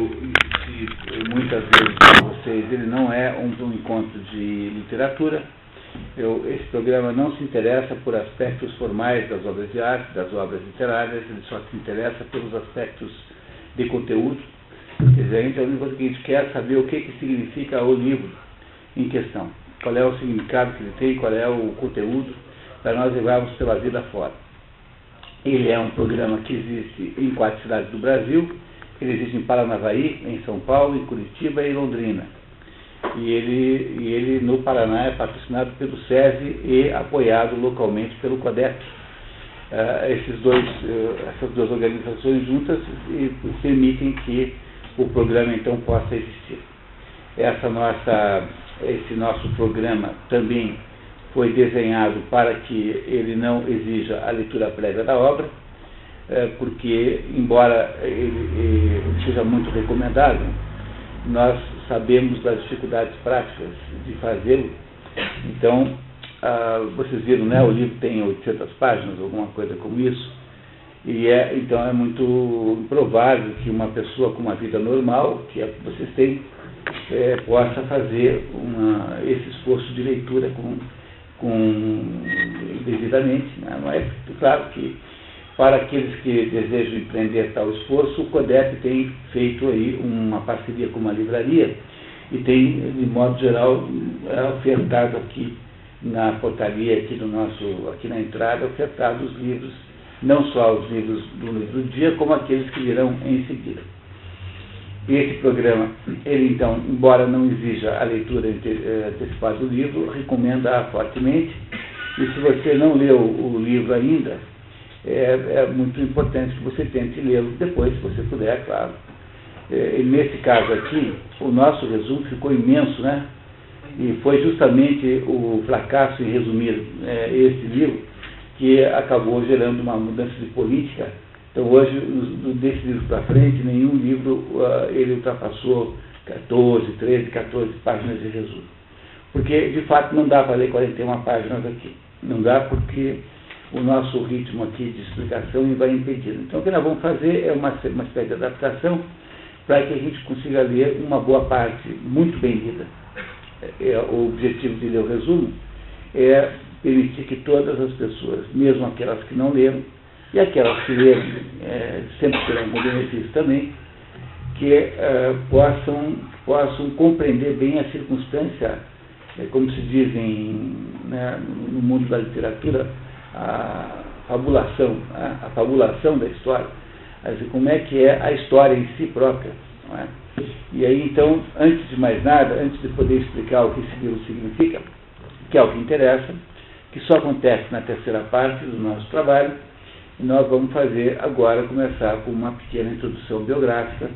eu insisti muitas vezes com vocês, ele não é um encontro de literatura. Esse programa não se interessa por aspectos formais das obras de arte, das obras literárias, ele só se interessa pelos aspectos de conteúdo. Quer dizer, então, a única coisa que a gente quer é saber o que significa o livro em questão, qual é o significado que ele tem, qual é o conteúdo, para nós levarmos pela vida fora. Ele é um programa que existe em 4 cidades do Brasil. Ele existe em Paranavaí, em São Paulo, em Curitiba e em Londrina. E ele no Paraná é patrocinado pelo SESI e apoiado localmente pelo CODEP. Essas duas organizações juntas permitem que o programa então possa existir. Esse nosso programa também foi desenhado para que ele não exija a leitura prévia da obra, porque, embora ele seja muito recomendável, nós sabemos das dificuldades práticas de fazê-lo. Então, vocês viram, né, o livro tem 800 páginas, alguma coisa como isso, e então é muito improvável que uma pessoa com uma vida normal, que vocês têm, possa fazer esse esforço de leitura devidamente, né? Mas, claro que para aqueles que desejam empreender tal esforço, o CODEP tem feito aí uma parceria com uma livraria e tem, de modo geral, ofertado aqui na portaria, aqui na entrada, ofertado os livros, não só os livros do livro do dia, como aqueles que virão em seguida. E esse programa, ele então, embora não exija a leitura antecipada do livro, recomenda fortemente. E se você não leu o livro ainda, é muito importante que você tente lê-lo depois, se você puder, claro. E nesse caso aqui, o nosso resumo ficou imenso, né? E foi justamente o fracasso em resumir esse livro que acabou gerando uma mudança de política. Então hoje, desse livro para frente, nenhum livro ele ultrapassou 14 páginas de resumo. Porque, de fato, não dá para ler 41 páginas aqui. Não dá porque o nosso ritmo aqui de explicação vai impedindo. Então o que nós vamos fazer é uma espécie de adaptação para que a gente consiga ler uma boa parte muito bem lida. O objetivo de ler o resumo é permitir que todas as pessoas, mesmo aquelas que não leram, e aquelas que leram, sempre terão um benefício também, que possam compreender bem a circunstância, como se diz no mundo da literatura, a fabulação da história, assim, como é que é a história em si própria. Não é? E aí, então, antes de mais nada, antes de poder explicar o que esse livro significa, que é o que interessa, que só acontece na terceira parte do nosso trabalho, nós vamos começar com uma pequena introdução biográfica.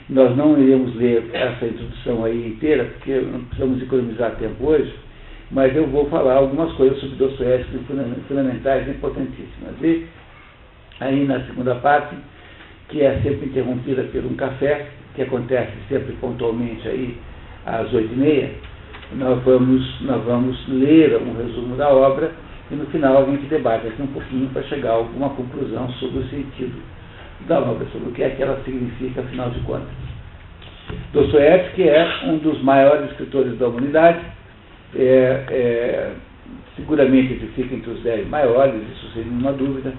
Nós não iremos ler essa introdução aí inteira, porque não precisamos economizar tempo hoje, mas eu vou falar algumas coisas sobre Dostoiévski fundamentais e importantíssimas. E aí na segunda parte, que é sempre interrompida por um café, que acontece sempre pontualmente aí às 8h30, nós vamos ler um resumo da obra e no final a gente debate aqui um pouquinho para chegar a alguma conclusão sobre o sentido da obra, sobre o que é que ela significa, afinal de contas. Dostoiévski é um dos maiores escritores da humanidade, seguramente ele fica entre os 10 maiores, isso sem nenhuma dúvida,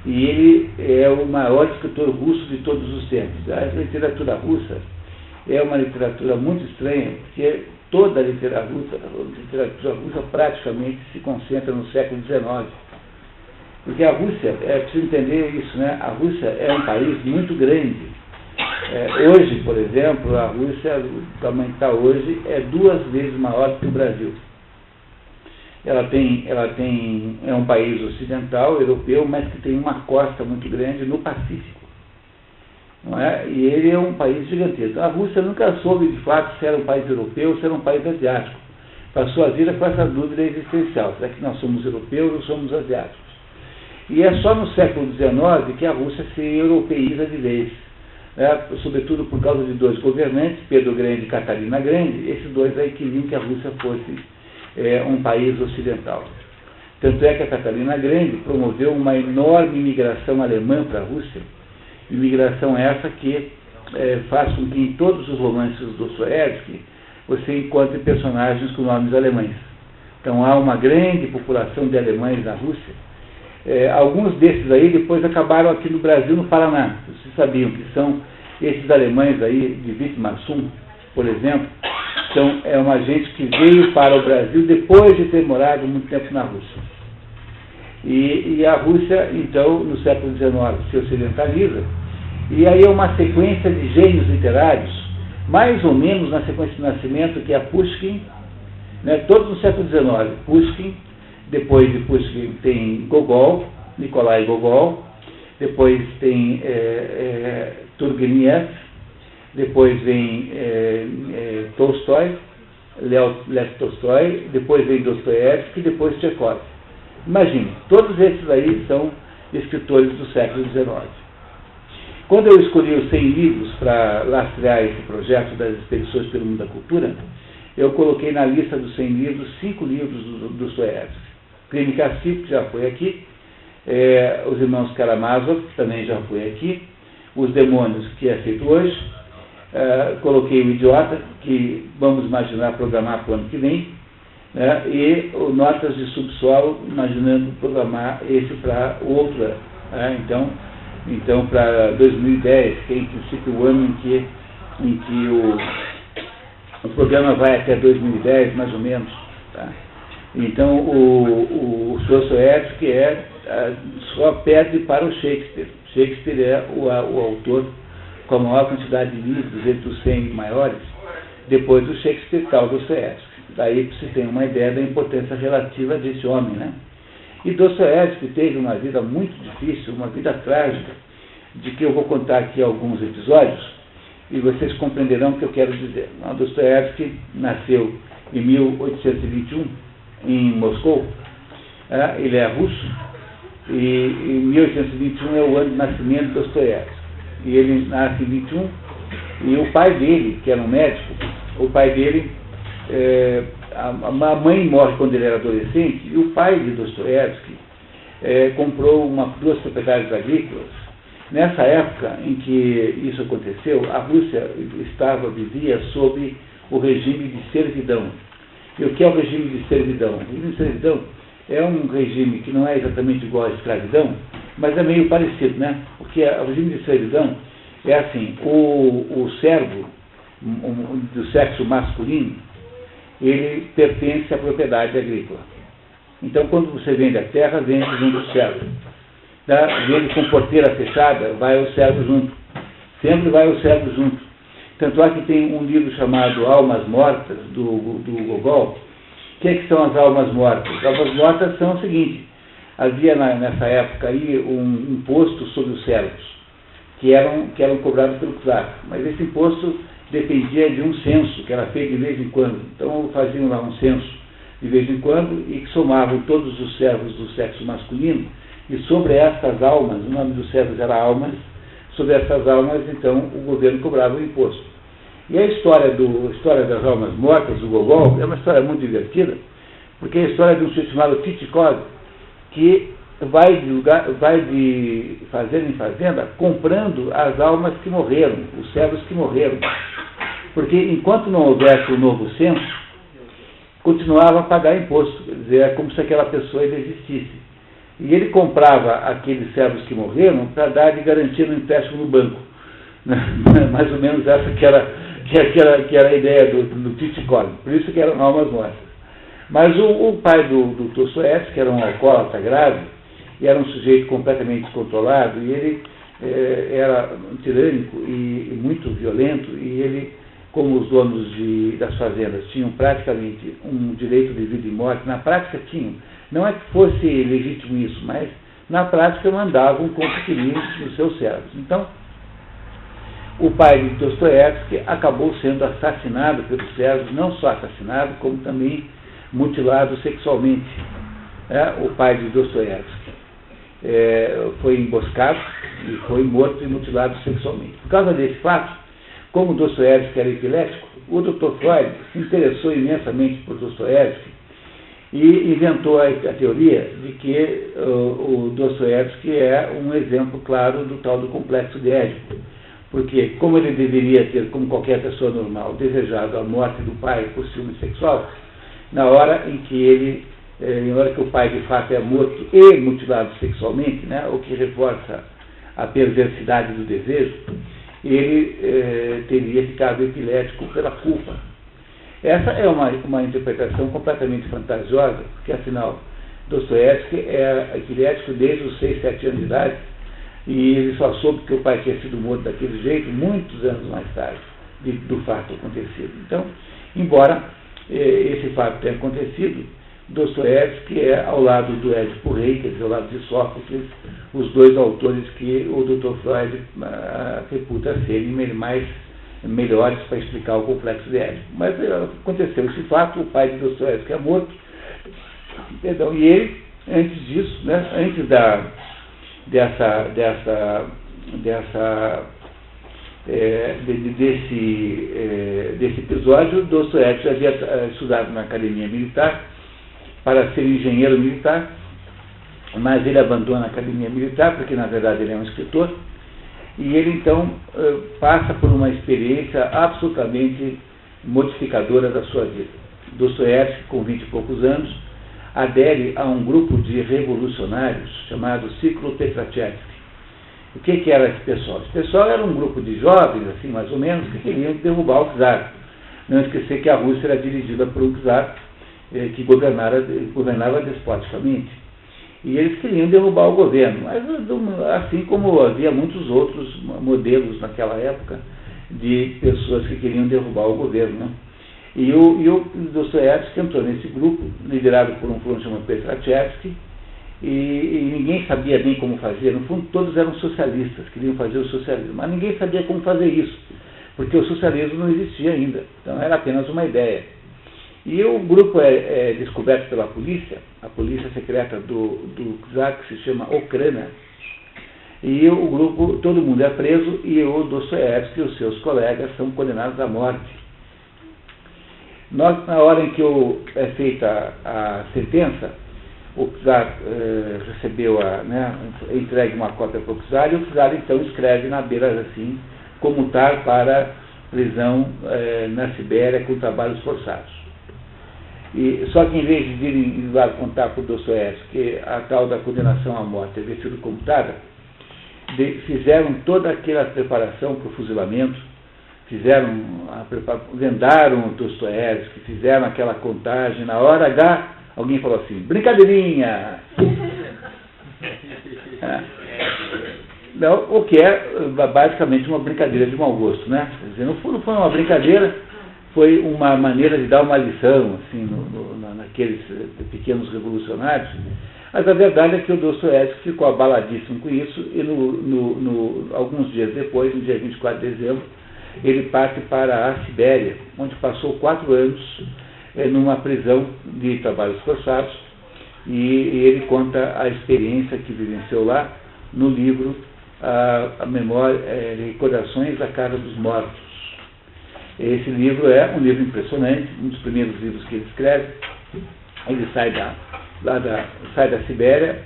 e ele é o maior escritor russo de todos os tempos. A literatura russa é uma literatura muito estranha, porque toda a literatura russa praticamente se concentra no século XIX. Porque a Rússia, preciso entender isso, né? A Rússia é um país muito grande. Hoje, por exemplo, a Rússia, o tamanho que está hoje, é 2 vezes maior que o Brasil. É um país ocidental, europeu, mas que tem uma costa muito grande no Pacífico. Não é? E ele é um país gigantesco. A Rússia nunca soube, de fato, se era um país europeu ou se era um país asiático. Passou a vida com essa dúvida existencial. Será que nós somos europeus ou somos asiáticos? E é só no século XIX que a Rússia se europeiza de vez. Sobretudo por causa de 2 governantes, Pedro Grande e Catarina Grande. Esses 2 aí queriam que a Rússia fosse um país ocidental. Tanto é que a Catarina Grande promoveu uma enorme imigração alemã para a Rússia. Imigração essa que faz com que em todos os romances do Dostoiévski você encontre personagens com nomes alemães. Então há uma grande população de alemães na Rússia. Alguns desses aí depois acabaram aqui no Brasil, no Paraná. Vocês sabiam que são esses alemães aí, de Wittmarsum, por exemplo, é uma gente que veio para o Brasil depois de ter morado muito tempo na Rússia. E a Rússia, então, no século XIX, se ocidentaliza, e aí é uma sequência de gênios literários, mais ou menos na sequência de nascimento, que é Pushkin, né, todos no século XIX. Pushkin, depois de Pushkin tem Gogol, Nikolai Gogol, depois tem Turgenev, depois vem Tolstói, Lev Tolstói, depois vem Dostoiévski, depois Tchekhov. Imagine, todos esses aí são escritores do século XIX. Quando eu escolhi os 100 livros para lastrear esse projeto das expedições pelo mundo da cultura, eu coloquei na lista dos 100 livros 5 livros do Dostoiévski. Crime e Castigo, que já foi aqui, Os Irmãos Karamazov, que também já foi aqui, Os Demônios, que é feito hoje, coloquei O Idiota, que vamos imaginar programar para o ano que vem, né, e o Notas de Subsolo, imaginando programar esse para outra, né, então para 2010, que é em princípio o ano em que o programa vai até 2010, mais ou menos. Tá? Então o Dostoiévski só perde para o Shakespeare. Shakespeare é o autor com a maior quantidade de livros, entre os 100 maiores. Depois do Shakespeare está o Dostoiévski. Daí você tem uma ideia da importância relativa desse homem, né? E Dostoiévski teve uma vida muito difícil, uma vida trágica, de que eu vou contar aqui alguns episódios, e vocês compreenderão o que eu quero dizer. Dostoiévski nasceu em 1821, em Moscou, ele é russo, e em 1821 é o ano de nascimento de Dostoiévski. E ele nasce em 21, e o pai dele, que era um médico, a mãe morre quando ele era adolescente, e o pai de Dostoiévski comprou 2 propriedades agrícolas. Nessa época em que isso aconteceu, a Rússia vivia sob o regime de servidão. E o que é o regime de servidão? O regime de servidão é um regime que não é exatamente igual à escravidão, mas é meio parecido, né? Porque o regime de servidão é assim, o servo do sexo masculino, ele pertence à propriedade agrícola. Então, quando você vende a terra, vende junto o servo. Vende com porteira fechada, vai o servo junto. Sempre vai o servo junto. Tanto é que tem um livro chamado Almas Mortas, do Gogol. O que são as almas mortas? As almas mortas são o seguinte: havia nessa época aí um imposto sobre os servos, que eram cobrados pelo czar. Mas esse imposto dependia de um censo, que era feito de vez em quando. Então faziam lá um censo de vez em quando e que somavam todos os servos do sexo masculino, e sobre estas almas, o nome dos servos era almas, sobre essas almas, então, o governo cobrava o imposto. E a história das almas mortas, do Gogol, é uma história muito divertida, porque é a história de um sujeito chamado Tchitchikov, que vai de fazenda em fazenda comprando as almas que morreram, os servos que morreram. Porque enquanto não houvesse o novo censo, continuava a pagar imposto. Quer dizer, é como se aquela pessoa ainda existisse. E ele comprava aqueles servos que morreram para dar de garantia no empréstimo no banco. Mais ou menos essa que era a ideia do Tchitchikov. Por isso que eram almas mortas. Mas o pai do Dostoiévski, que era um alcoólatra grave, e era um sujeito completamente descontrolado, e ele era tirânico e muito violento, e ele, como os donos das fazendas tinham praticamente um direito de vida e morte, na prática tinham, não é que fosse legítimo isso, mas na prática mandavam como queriam os seus servos. Então, o pai de Dostoiévski acabou sendo assassinado pelos servos, não só assassinado, como também mutilado sexualmente. O pai de Dostoiévski foi emboscado e foi morto e mutilado sexualmente. Por causa desse fato, como Dostoiévski era epilético, o Dr. Freud se interessou imensamente por Dostoiévski e inventou a teoria de que o Dostoiévski é um exemplo claro do tal do complexo de Édipo. porque como ele deveria ter, como qualquer pessoa normal, desejado a morte do pai por ciúme sexual, na hora em que o pai de fato é morto e mutilado sexualmente, né, o que reforça a perversidade do desejo, ele teria ficado epilético pela culpa. Essa é uma interpretação completamente fantasiosa, porque afinal Dostoiévski é epilético desde os 6, 7 anos de idade, e ele só soube que o pai tinha sido morto daquele jeito muitos anos mais tarde do fato acontecido. Então, embora esse fato tenha acontecido, Dostoiévski é, ao lado do Édipo Rei, quer dizer, ao lado de Sófocles, os dois autores que o Dr. Freud reputa serem melhores para explicar o complexo de Édipo. Mas aconteceu esse fato, o pai de Dostoiévski é morto, e ele, antes disso, né, antes desse episódio, Dostoiévski havia estudado na academia militar para ser engenheiro militar, mas ele abandona a academia militar, porque na verdade ele é um escritor, e ele então passa por uma experiência absolutamente modificadora da sua vida. Dostoiévski, com 20 e poucos anos, adere a um grupo de revolucionários chamado Ciclo Petrachevski. O que era esse pessoal? Esse pessoal era um grupo de jovens, assim mais ou menos, que queriam derrubar o czar. Não esquecer que a Rússia era dirigida por um czar que governava despoticamente. E eles queriam derrubar o governo, mas assim como havia muitos outros modelos naquela época de pessoas que queriam derrubar o governo, né? E o Dostoiévski entrou nesse grupo, liderado por um fulano chamado Petrachevski, e ninguém sabia bem como fazer. No fundo, todos eram socialistas, queriam fazer o socialismo, mas ninguém sabia como fazer isso, porque o socialismo não existia ainda, então era apenas uma ideia. E o grupo é descoberto pela polícia, a polícia secreta do czar, que se chama Okrana, e o grupo, todo mundo é preso, e o Dostoiévski e os seus colegas são condenados à morte. Na hora em que é feita a sentença, o czar entregue uma cópia para o czar, e o czar então escreve na beira assim, comutar para prisão na Sibéria com trabalhos forçados. Só que em vez de irem lá contar para o Dostoiévski que a tal da condenação à morte havia sido comutada, fizeram toda aquela preparação para o fuzilamento, vendaram o Dostoiévski, fizeram aquela contagem, na hora H, alguém falou assim, brincadeirinha! Não, o que é basicamente uma brincadeira de mau gosto, né? Quer dizer, não foi uma brincadeira, foi uma maneira de dar uma lição, assim, naqueles pequenos revolucionários. Mas a verdade é que o Dostoiévski ficou abaladíssimo com isso, e alguns dias depois, no dia 24 de dezembro, ele parte para a Sibéria, onde passou 4 anos numa prisão de trabalhos forçados, e ele conta a experiência que vivenciou lá no livro a memória, Recordações da Casa dos Mortos. Esse livro é um livro impressionante, um dos primeiros livros que ele escreve. Ele sai da Sibéria,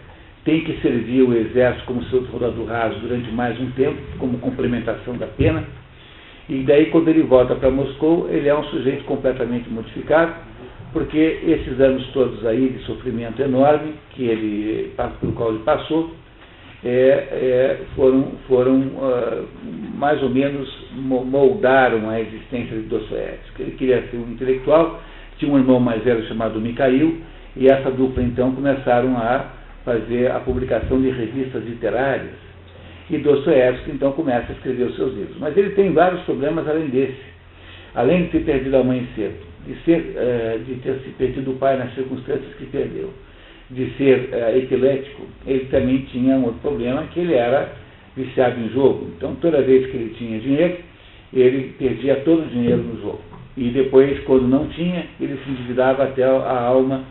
tem que servir o exército como soldado raso durante mais um tempo, como complementação da pena, e daí quando ele volta para Moscou, ele é um sujeito completamente modificado, porque esses anos todos aí de sofrimento enorme pelo qual ele passou, foram mais ou menos moldaram a existência de Dostoiévski. Ele queria ser um intelectual, tinha um irmão mais velho chamado Mikhail, e essa dupla então começaram a fazer a publicação de revistas literárias, e Dostoiévski então começa a escrever os seus livros. Mas ele tem vários problemas além desse. Além de ter perdido a mãe cedo, de ter se perdido o pai nas circunstâncias que perdeu, de ser epilético, ele também tinha um outro problema, que ele era viciado em jogo. Então, toda vez que ele tinha dinheiro, ele perdia todo o dinheiro no jogo. E depois, quando não tinha, ele se endividava até a alma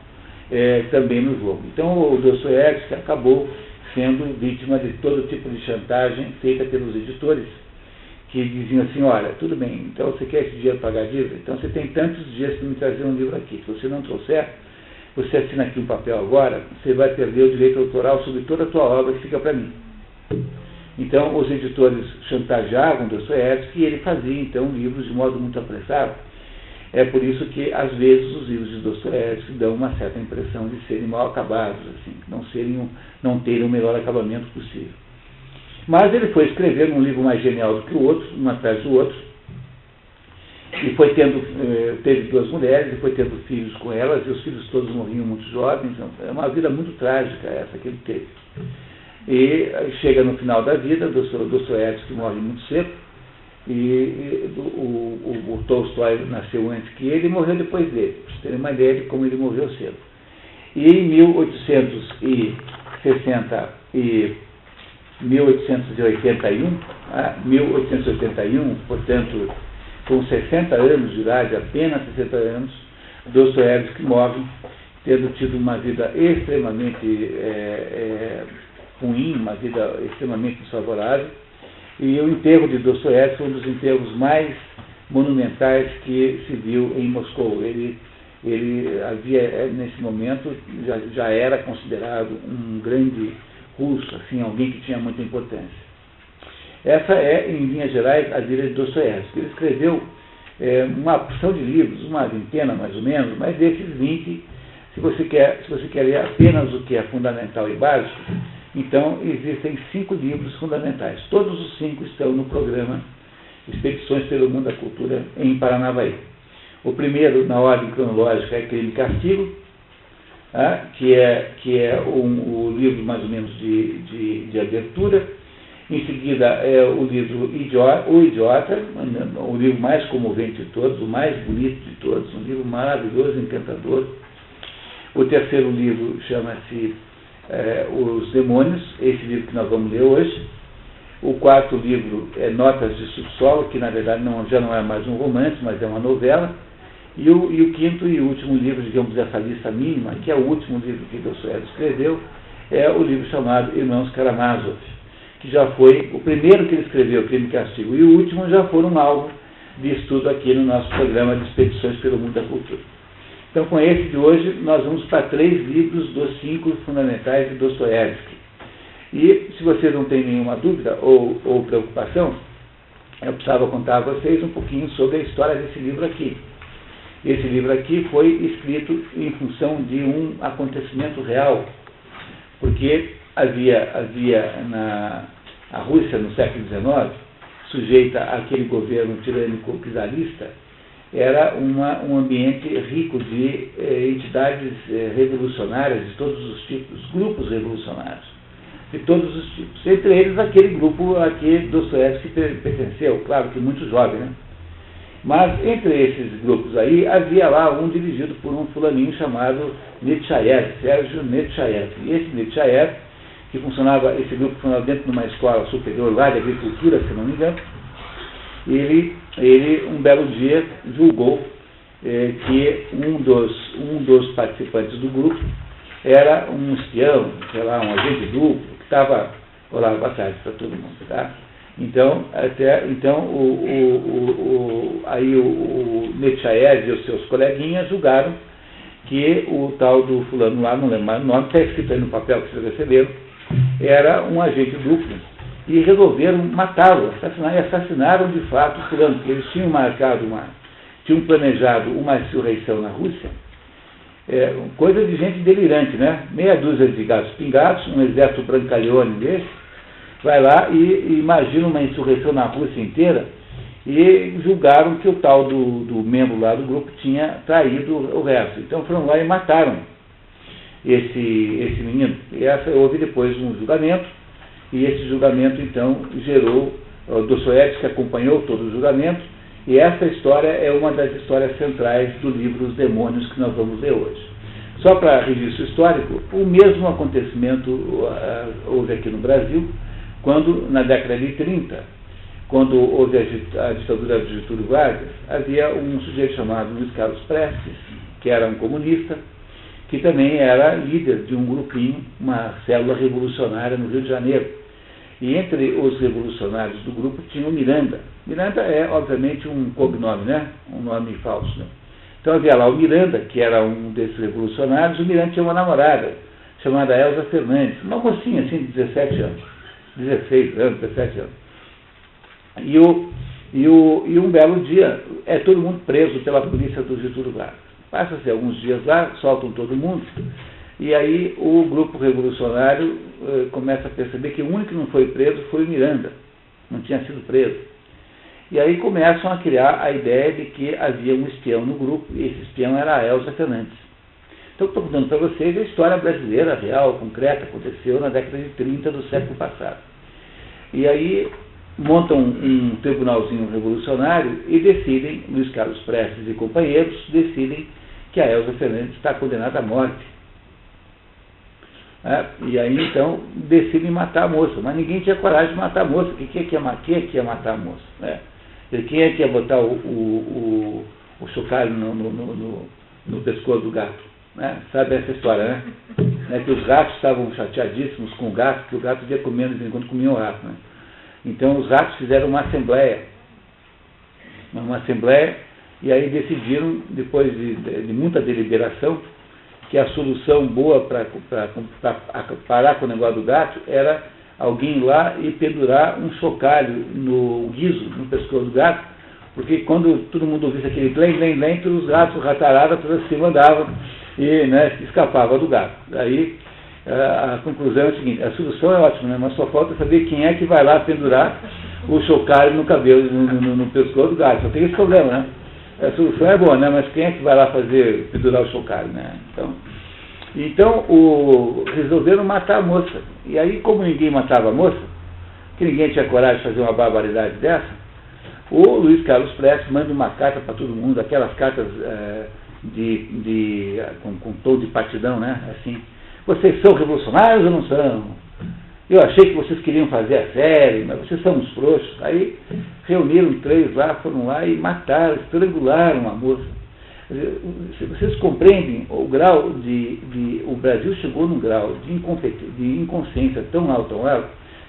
também no jogo. Então, o Dostoiévski acabou sendo vítima de todo tipo de chantagem feita pelos editores, que diziam assim, olha, tudo bem, então você quer esse dinheiro para pagar a dívida? Então você tem tantos dias para me trazer um livro aqui. Se você não trouxer, você assina aqui um papel agora, você vai perder o direito autoral sobre toda a tua obra que fica para mim. Então, os editores chantageavam Dostoiévski e ele fazia, então, livros de modo muito apressado. É por isso que, às vezes, os livros de Dostoiévski dão uma certa impressão de serem mal acabados, assim, não terem o melhor acabamento possível. Mas ele foi escrever um livro mais genial do que o outro, um atrás do outro, e teve 2 mulheres, e foi tendo filhos com elas, e os filhos todos morriam muito jovens. Então, é uma vida muito trágica essa que ele teve. E chega no final da vida, Dostoiévski morre muito cedo, e o Tolstói nasceu antes que ele e morreu depois dele, para vocês terem uma ideia de como ele morreu cedo. E em 1881, portanto, com 60 anos de idade, apenas 60 anos, Dostoiévski morre, tendo tido uma vida extremamente ruim, uma vida extremamente desfavorável. E o enterro de Dostoiévski foi um dos enterros mais monumentais que se viu em Moscou. Ele havia, nesse momento, já era considerado um grande russo, assim, alguém que tinha muita importância. Essa é, em linhas gerais, a vida de Dostoiévski. Ele escreveu uma porção de livros, uma vintena mais ou menos, mas desses 20, se você quer ler apenas o que é fundamental e básico, então existem 5 livros fundamentais. Todos os 5 estão no programa Expedições pelo Mundo da Cultura em Paranavaí. O primeiro, na ordem cronológica, é Crime e Castigo, que é o livro mais ou menos de abertura. Em seguida é o livro O Idiota, o livro mais comovente de todos, o mais bonito de todos, um livro maravilhoso, encantador. O terceiro livro chama-se Os Demônios, esse livro que nós vamos ler hoje. O quarto livro é Notas de Subsolo, que na verdade já não é mais um romance, mas é uma novela. E o quinto e último livro, digamos, dessa lista mínima, que é o último livro que Dostoiévski escreveu, é o livro chamado Irmãos Karamazov, que já foi o primeiro que ele escreveu, Crime e Castigo, e o último já foram alvo de estudo aqui no nosso programa de Expedições pelo Mundo da Cultura. Então, com esse de hoje, nós vamos para 3 livros dos 5 fundamentais de Dostoiévski. E, se vocês não têm nenhuma dúvida ou preocupação, eu precisava contar a vocês um pouquinho sobre a história desse livro aqui. Esse livro aqui foi escrito em função de um acontecimento real, porque havia a Rússia no século XIX, sujeita àquele governo tirânico czarista, era um ambiente rico de entidades revolucionárias de todos os tipos, grupos revolucionários de todos os tipos, entre eles aquele grupo a que Dostoiévski pertenceu, claro que muito jovem, né? Mas entre esses grupos aí, havia lá um dirigido por um fulaninho chamado Nechayev, Sérgio Nechayev. E esse Nechayev, esse grupo funcionava dentro de uma escola superior lá de agricultura, se não me engano, ele um belo dia julgou que um dos participantes do grupo era um espião, sei lá, um agente duplo, que estava... Olá, boa tarde para todo mundo, tá? Então, aí o Nechayev e os seus coleguinhas julgaram que o tal do fulano lá, não lembro mais o nome, está escrito aí no papel que vocês receberam, era um agente duplo, e resolveram matá-lo, assassinaram de fato o fulano, porque eles tinham planejado uma insurreição na Rússia, coisa de gente delirante, né? Meia dúzia de gatos pingados, um exército brancaleone desse, vai lá e imagina uma insurreição na Rússia inteira, e julgaram que o tal do membro lá do grupo tinha traído o resto. Então foram lá e mataram esse menino. E houve depois um julgamento, e esse julgamento então gerou, Dostoiévski acompanhou todo o julgamento, e essa história é uma das histórias centrais do livro Os Demônios que nós vamos ler hoje. Só para registro histórico, o mesmo acontecimento houve aqui no Brasil, quando, na década de 30, quando houve a ditadura de Getúlio Vargas, havia um sujeito chamado Luiz Carlos Prestes, que era um comunista, que também era líder de um grupinho, uma célula revolucionária no Rio de Janeiro. E entre os revolucionários do grupo tinha o Miranda. Miranda é, obviamente, um cognome, né? Um nome falso, né? Então havia lá o Miranda, que era um desses revolucionários. O Miranda tinha uma namorada, chamada Elza Fernandes, uma mocinha assim de 17 anos. 16 anos, 17 anos. E um belo dia, é todo mundo preso pela polícia do Getúlio Vargas. Passa-se alguns dias lá, soltam todo mundo, e aí o grupo revolucionário começa a perceber que o único que não foi preso foi o Miranda, não tinha sido preso. E aí começam a criar a ideia de que havia um espião no grupo, e esse espião era a Elza Fernandes. Então, estou contando para vocês a história brasileira, real, concreta, aconteceu na década de 30 do século passado. E aí montam um tribunalzinho revolucionário e decidem, Luiz Carlos Prestes e companheiros, decidem que a Elza Fernandes está condenada à morte. E aí, então, decidem matar a moça, mas ninguém tinha coragem de matar a moça. Quem é que ia matar a moça? Quem é que ia botar o chocalho no pescoço do gato? Sabe essa história, né? Que os ratos estavam chateadíssimos com o gato, porque o gato ia comendo, de vez em quando comia o rato, né? Então os ratos fizeram uma assembleia, e aí decidiram, depois de muita deliberação, que a solução boa para parar com o negócio do gato era alguém ir lá e pendurar um chocalho no guizo, no pescoço do gato, porque quando todo mundo ouvisse aquele blém, todos os ratos, rataradas, todos assim andavam e, né, escapava do gato. Daí a conclusão é a seguinte: a solução é ótima, né, mas só falta saber quem é que vai lá pendurar o chocalho no cabelo, no pescoço do gato. Só tem esse problema, né? A solução é boa, né, mas quem é que vai lá pendurar o chocalho, né? Então resolveram matar a moça. E aí, como ninguém matava a moça, que ninguém tinha coragem de fazer uma barbaridade dessa, o Luiz Carlos Prestes manda uma carta para todo mundo, aquelas cartas com tom de partidão, né? Assim, vocês são revolucionários ou não são? Eu achei que vocês queriam fazer a série, mas vocês são uns frouxos. Aí reuniram 3 lá, foram lá e mataram, estrangularam a moça. Vocês compreendem o grau o Brasil chegou num grau de inconsciência tão alto,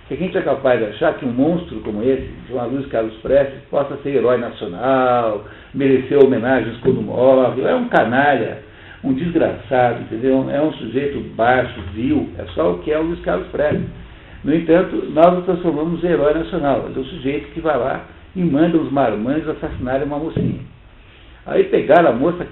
que a gente é capaz de achar que um monstro como esse, João Luiz Carlos Prestes, possa ser herói nacional, merecer homenagens quando morre. É um canalha, um desgraçado, entendeu? É um sujeito baixo, vil, é só o que é o Luiz Carlos Prestes. No entanto, nós o transformamos em herói nacional. É o sujeito que vai lá e manda os marmanjos assassinarem uma mocinha. Aí pegaram a moça,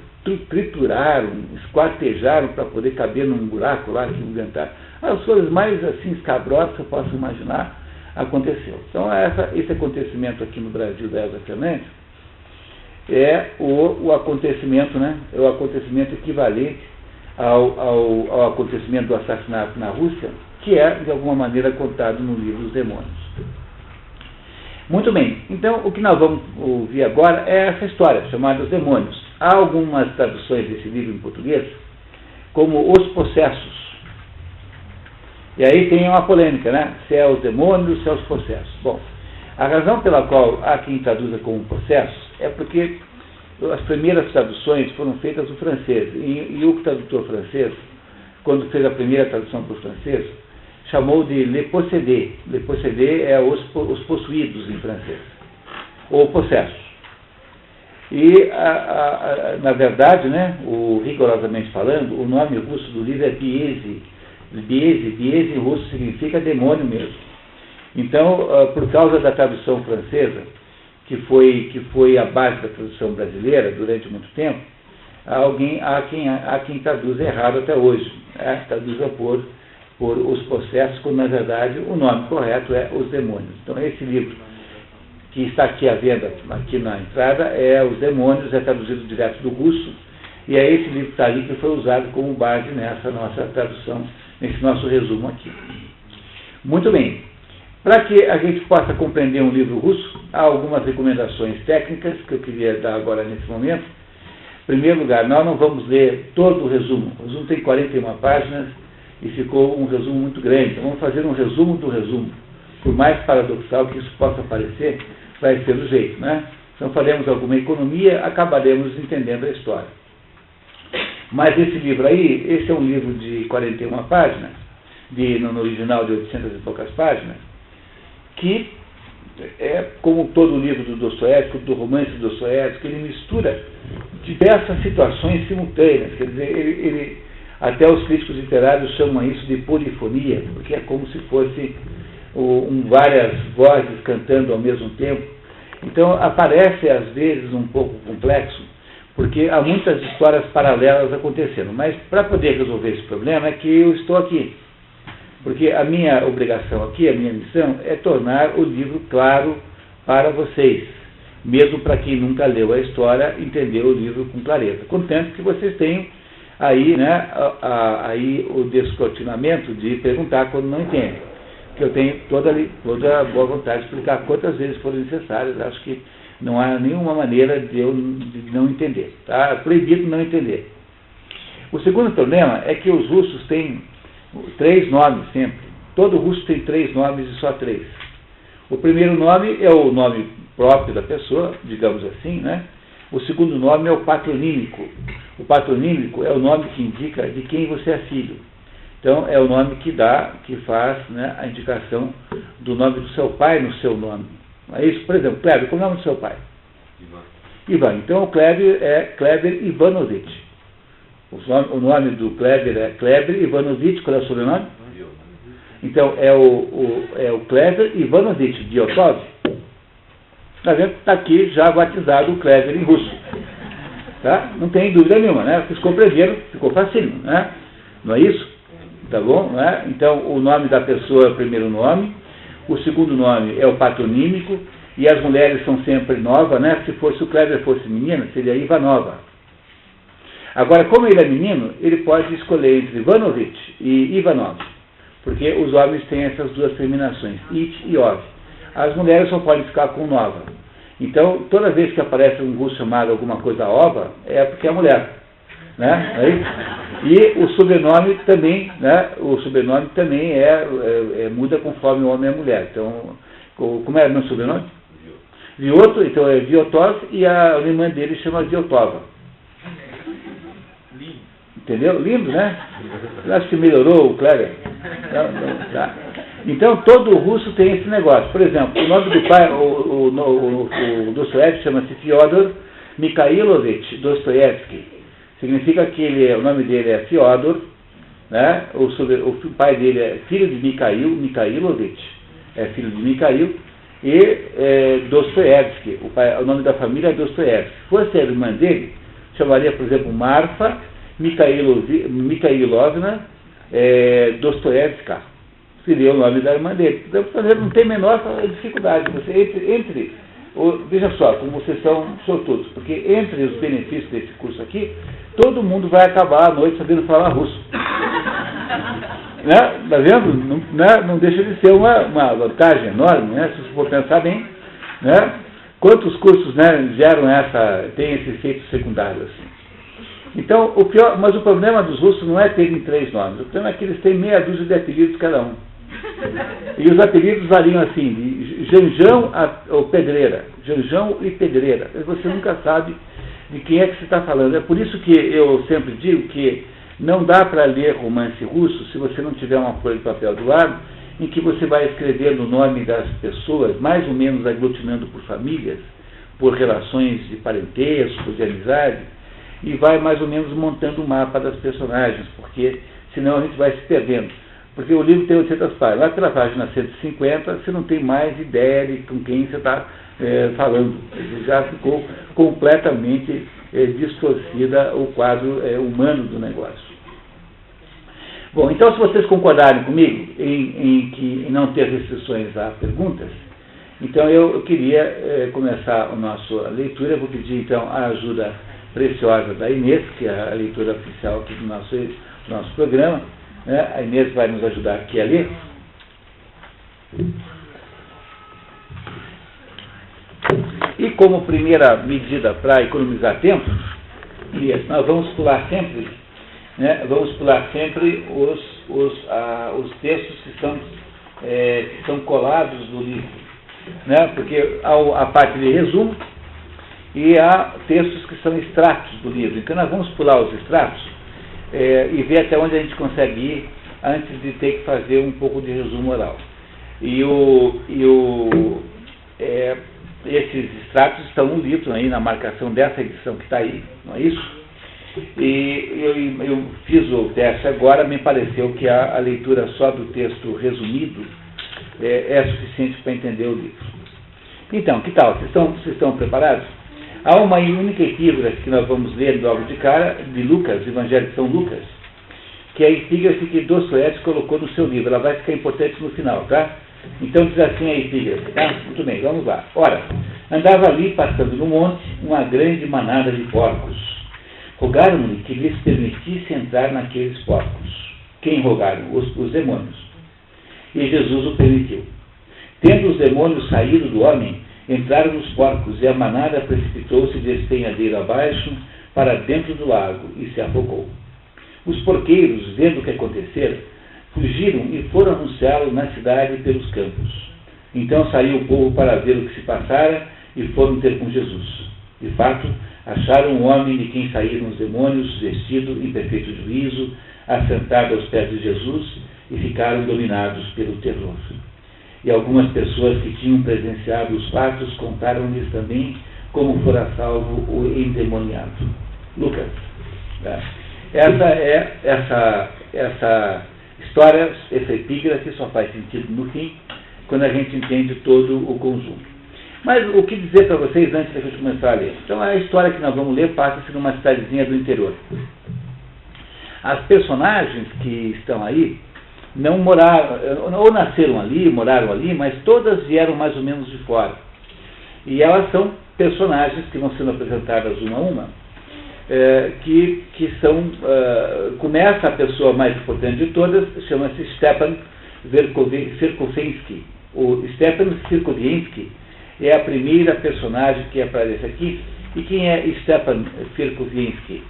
trituraram, esquartejaram para poder caber num buraco lá que inventaram. As coisas mais assim escabrosas que eu posso imaginar aconteceu. Então esse acontecimento aqui no Brasil da Elza Fernandes é o acontecimento, né? É o acontecimento equivalente ao acontecimento do assassinato na Rússia, que é de alguma maneira contado no livro Os Demônios. Muito bem, então o que nós vamos ouvir agora é essa história, chamada Os Demônios. Há algumas traduções desse livro em português, como Os Possessos. E aí tem uma polêmica, né? Se é Os Demônios, se é Os Possessos. Bom, a razão pela qual há quem traduza como Possessos é porque as primeiras traduções foram feitas no francês. E o tradutor francês, quando fez a primeira tradução para o francês, chamou de Le Possédé. Le Possédé é os possuídos em francês, ou possessos. E, na verdade, né, rigorosamente falando, o nome russo do livro é Biese. Biese em russo significa demônio mesmo. Então, por causa da tradução francesa, que foi a base da tradução brasileira durante muito tempo, há quem traduz errado até hoje. Traduza por Os Possessos, quando na verdade o nome correto é Os Demônios. Então esse livro que está aqui à venda, aqui na entrada, é Os Demônios, é traduzido direto do russo, e é esse livro que está ali que foi usado como base nessa nossa tradução, nesse nosso resumo aqui. Muito bem. Para que a gente possa compreender um livro russo, há algumas recomendações técnicas que eu queria dar agora nesse momento. Em primeiro lugar, nós não vamos ler todo o resumo. O resumo tem 41 páginas e ficou um resumo muito grande. Então vamos fazer um resumo do resumo. Por mais paradoxal que isso possa parecer, vai ser do jeito, né? Então faremos alguma economia, acabaremos entendendo a história. Mas esse livro aí, esse é um livro de 41 páginas, no original de 800 e poucas páginas, que é como todo o livro do Dostoiévski, do romance do Dostoiévski, ele mistura diversas situações simultâneas. Quer dizer, até os críticos literários chamam isso de polifonia, porque é como se fosse várias vozes cantando ao mesmo tempo. Então aparece às vezes um pouco complexo, porque há muitas histórias paralelas acontecendo. Mas para poder resolver esse problema é que eu estou aqui. Porque a minha obrigação aqui, a minha missão, é tornar o livro claro para vocês. Mesmo para quem nunca leu a história, entender o livro com clareza. Contanto que vocês tenham aí, né, aí o descortinamento de perguntar quando não entendem. Que eu tenho toda a boa vontade de explicar quantas vezes forem necessárias. Acho que não há nenhuma maneira de não entender. Tá? É proibido não entender. O segundo problema é que os russos têm 3 nomes sempre. Todo russo tem 3 nomes e só 3. O primeiro nome é o nome próprio da pessoa, digamos assim, né? O segundo nome é o patronímico. O patronímico é o nome que indica de quem você é filho. Então, é o nome que faz, né, a indicação do nome do seu pai no seu nome. É isso, por exemplo, Kleber, qual é o nome do seu pai? Ivan. Então, o Kleber é Kleber Ivanovich. O nome do Kleber é Kleber Ivanovich. Qual é o sobrenome? Então, é o Kleber Ivanovich Diotov. Está vendo? Está aqui já batizado o Kleber em russo. Tá? Não tem dúvida nenhuma, né? Vocês compreenderam, ficou facinho, né? Não é isso? Tá bom? Né? Então, o nome da pessoa é o primeiro nome, o segundo nome é o patronímico, e as mulheres são sempre Nova, né? Se o Kleber fosse menina, seria Ivanova. Agora, como ele é menino, ele pode escolher entre Ivanovich e Ivanov, porque os homens têm essas duas terminações, it e ov. As mulheres só podem ficar com Nova. Então, toda vez que aparece um russo chamado alguma coisa Ova, é porque é mulher. Né? E o sobrenome também, né? O sobrenome também muda conforme o homem e a mulher. Então, como é o meu sobrenome? Vioto, então é Viotov, e a irmã dele chama Viotova. Entendeu? Lindo, né? Eu acho que melhorou o Kleber. Tá. Então, todo russo tem esse negócio. Por exemplo, o nome do pai, o Dostoiévski chama-se Fyodor Mikhailovich Dostoiévski. Significa que o nome dele é Fyodor, né? O pai dele é filho de Mikhailovich, é filho de Mikhail, e Dostoiévski, o nome da família é Dostoiévski. Se fosse a irmã dele, chamaria, por exemplo, Marfa Mikhailovna Dostoiévska. Seria o nome da irmã dele. Então, não tem menor dificuldade. Você veja só, como vocês são sortudos, porque entre os benefícios desse curso aqui, todo mundo vai acabar à noite sabendo falar russo. Né? Tá vendo? Não deixa de ser uma vantagem enorme, né? Se você for pensar bem, né? Quantos cursos, né, têm esse efeito secundário assim? Então, mas o problema dos russos não é terem 3 nomes, o problema é que eles têm meia dúzia de apelidos cada um. E os apelidos variam assim, de Janjão ou Pedreira, Janjão e Pedreira. Você nunca sabe de quem é que você está falando. É por isso que eu sempre digo que não dá para ler romance russo se você não tiver uma folha de papel do lado, em que você vai escrevendo o nome das pessoas, mais ou menos aglutinando por famílias, por relações de parentesco, de amizade, e vai mais ou menos montando o mapa das personagens, porque senão a gente vai se perdendo. Porque o livro tem 800 páginas. Lá pela página 150, você não tem mais ideia de com quem você está falando. Já ficou completamente distorcida o quadro humano do negócio. Bom, então se vocês concordarem comigo em não ter restrições a perguntas, então eu queria começar a nossa leitura. Eu vou pedir então a ajuda preciosa da Inês, que é a leitura oficial aqui do nosso programa. Né? A Inês vai nos ajudar aqui a ler. E como primeira medida para economizar tempo, nós vamos pular sempre, né? Os textos que estão colados no livro, né? Porque há a parte de resumo e há textos que são extratos do livro. Então nós vamos pular os extratos e ver até onde a gente consegue ir antes de ter que fazer um pouco de resumo oral. Esses extratos estão no livro, aí na marcação dessa edição que está aí, não é isso? E eu fiz o teste agora, me pareceu que a leitura só do texto resumido é suficiente para entender o livro. Então, que tal? Vocês estão preparados? Há uma única epígrafe que nós vamos ler logo de cara, de Lucas, Evangelho de São Lucas, que é a epígrafe que Dostoiévski colocou no seu livro. Ela vai ficar importante no final, tá? Então diz assim a epígrafe, tá? Muito bem, vamos lá. Ora, andava ali, passando no monte, uma grande manada de porcos. Rogaram-lhe que lhes permitisse entrar naqueles porcos. Quem rogaram? Os demônios. E Jesus o permitiu. Tendo os demônios saído do homem, entraram nos porcos, e a manada precipitou-se despenhadeiro abaixo para dentro do lago, e se afogou. Os porqueiros, vendo o que acontecera, fugiram e foram anunciá-lo na cidade e pelos campos. Então saiu o povo para ver o que se passara, e foram ter com Jesus. De fato, acharam um homem de quem saíram os demônios, vestido em perfeito juízo, assentado aos pés de Jesus, e ficaram dominados pelo terror. E algumas pessoas que tinham presenciado os fatos contaram-lhes também como fora salvo o endemoniado. Lucas. Tá? Essa história, essa epígrafe só faz sentido no fim, quando a gente entende todo o conjunto. Mas o que dizer para vocês antes da gente começar a ler? Então, a história que nós vamos ler passa-se numa cidadezinha do interior. As personagens que estão aí não moraram, ou nasceram ali, moraram ali, mas todas vieram mais ou menos de fora. E elas são personagens que vão sendo apresentadas uma a uma, que são, começa a pessoa mais importante de todas, chama-se Stepan Verkhovensky. O Stepan Verkhovensky é a primeira personagem que aparece aqui. E quem é Stepan Verkhovensky?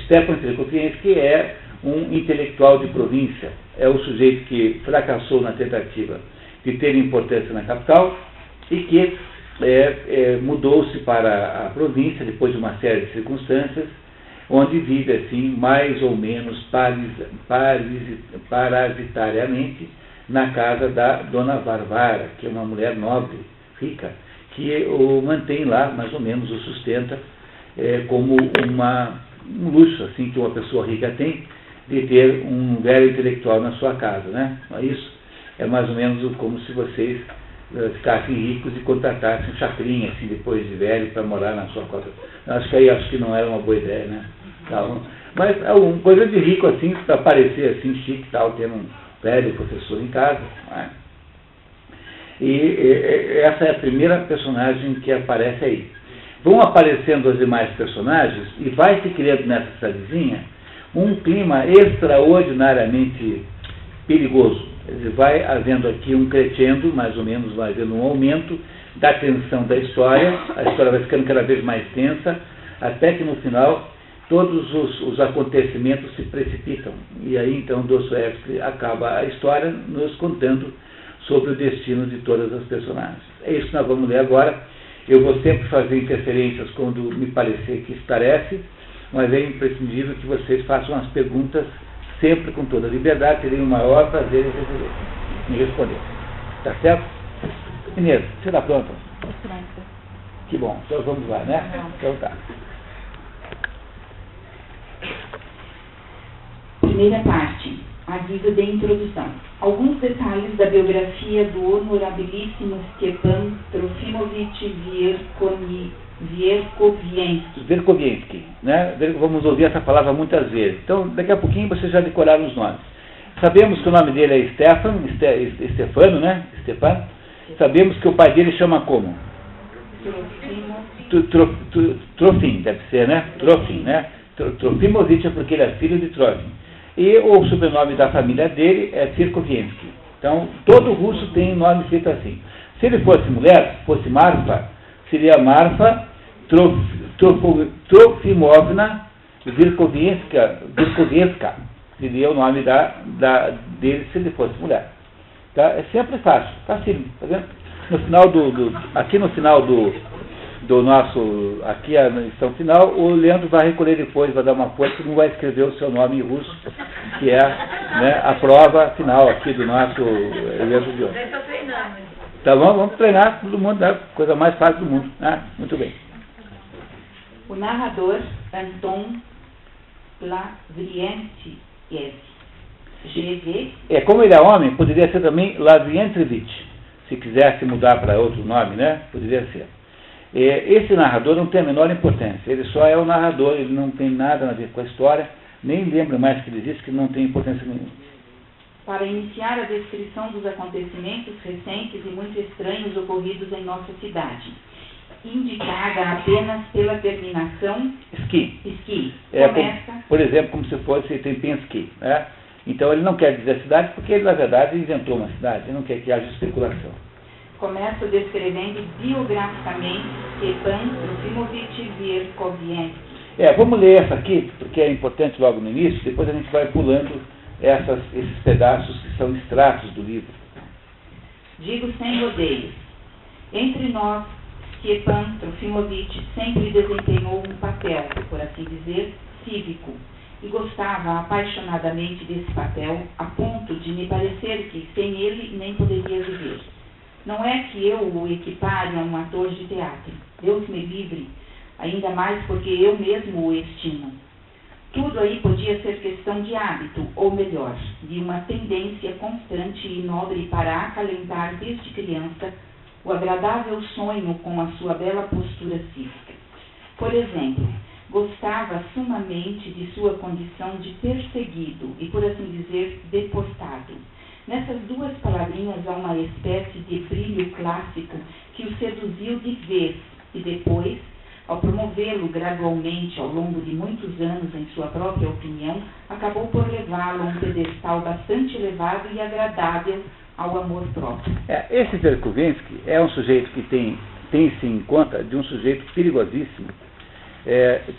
Stepan Verkhovensky é um intelectual de província, é o sujeito que fracassou na tentativa de ter importância na capital e que mudou-se para a província depois de uma série de circunstâncias, onde vive assim mais ou menos parasitariamente na casa da dona Varvara, que é uma mulher nobre, rica, que o mantém lá, mais ou menos o sustenta como um luxo assim que uma pessoa rica tem, de ter um velho intelectual na sua casa, né? Isso é mais ou menos como se vocês ficassem ricos e contratassem um chacrinha, assim, depois de velho, para morar na sua casa. Acho que não era uma boa ideia, né? Então, mas é uma coisa de rico, assim, para parecer assim, chique, tal, tendo um velho professor em casa, né? E essa é a primeira personagem que aparece aí. Vão aparecendo as demais personagens e vai se criando nessa cidadezinha um clima extraordinariamente perigoso. Vai havendo aqui um crescendo, mais ou menos, vai havendo um aumento da tensão da história, a história vai ficando cada vez mais tensa, até que no final todos os acontecimentos se precipitam. E aí então Dostoiévski acaba a história nos contando sobre o destino de todas as personagens. É isso que nós vamos ler agora. Eu vou sempre fazer interferências quando me parecer que esclarece, mas é imprescindível que vocês façam as perguntas sempre com toda a liberdade, terem o maior prazer em responder. Tá certo? Inês, você está pronta? Pronta. Que bom, então vamos lá, né? Então tá. Primeira parte. Aviso de introdução. Alguns detalhes da biografia do honorabilíssimo Stepan Trofimovich Verkhovensky, né? Vamos ouvir essa palavra muitas vezes. Então, daqui a pouquinho vocês já decoraram os nomes. Sabemos que o nome dele é Stefano, né? Stepan. Sabemos que o pai dele chama como? Trofim, deve ser, né? Trofim, né? Trofimovich é porque ele é filho de Trofim. E o sobrenome da família dele é Verkhovensky. Então, todo russo tem nome feito assim. Se ele fosse mulher, fosse Marfa, seria Marfa Trofimovna Verkhovenská, seria o nome dele se ele fosse mulher. Tá? É sempre fácil, facílimo, tá vendo? No final aqui no final do nosso, aqui a lição final, o Leandro vai recolher depois, vai dar uma força, não vai escrever o seu nome em russo, que é, né, a prova final aqui do nosso evento de hoje. Tá bom? Vamos treinar todo mundo, né? Coisa mais fácil do mundo, né? Muito bem. O narrador Anton Plavriensky. GV. Como ele é homem, poderia ser também Lavrentievich, se quisesse mudar para outro nome, né? Poderia ser. Esse narrador não tem a menor importância, ele só é o narrador, ele não tem nada a ver com a história, nem lembra mais que ele existe, que não tem importância nenhuma. Para iniciar a descrição dos acontecimentos recentes e muito estranhos ocorridos em nossa cidade, indicada apenas pela terminação ski. Começa... por exemplo, como se fosse Tempinski, né? Então ele não quer dizer a cidade porque ele, na verdade, inventou uma cidade, ele não quer que haja especulação. Começa descrevendo biograficamente Stepan Trofimovich Verkovensky. Vamos ler essa aqui, porque é importante logo no início, depois a gente vai pulando esses pedaços que são extratos do livro. Digo sem rodeios. Entre nós, Stepan Trofimovich sempre desempenhou um papel, por assim dizer, cívico, e gostava apaixonadamente desse papel, a ponto de me parecer que sem ele nem poderia viver. Não é que eu o equipare a um ator de teatro, Deus me livre, ainda mais porque eu mesmo o estimo. Tudo aí podia ser questão de hábito, ou melhor, de uma tendência constante e nobre para acalentar desde criança o agradável sonho com a sua bela postura cívica. Por exemplo, gostava sumamente de sua condição de perseguido e, por assim dizer, deportado. Nessas duas palavrinhas há uma espécie de brilho clássico que o seduziu de vez e depois, ao promovê-lo gradualmente ao longo de muitos anos em sua própria opinião, acabou por levá-lo a um pedestal bastante elevado e agradável ao amor próprio. Esse Verkovensky é um sujeito que tem-se em conta de um sujeito perigosíssimo,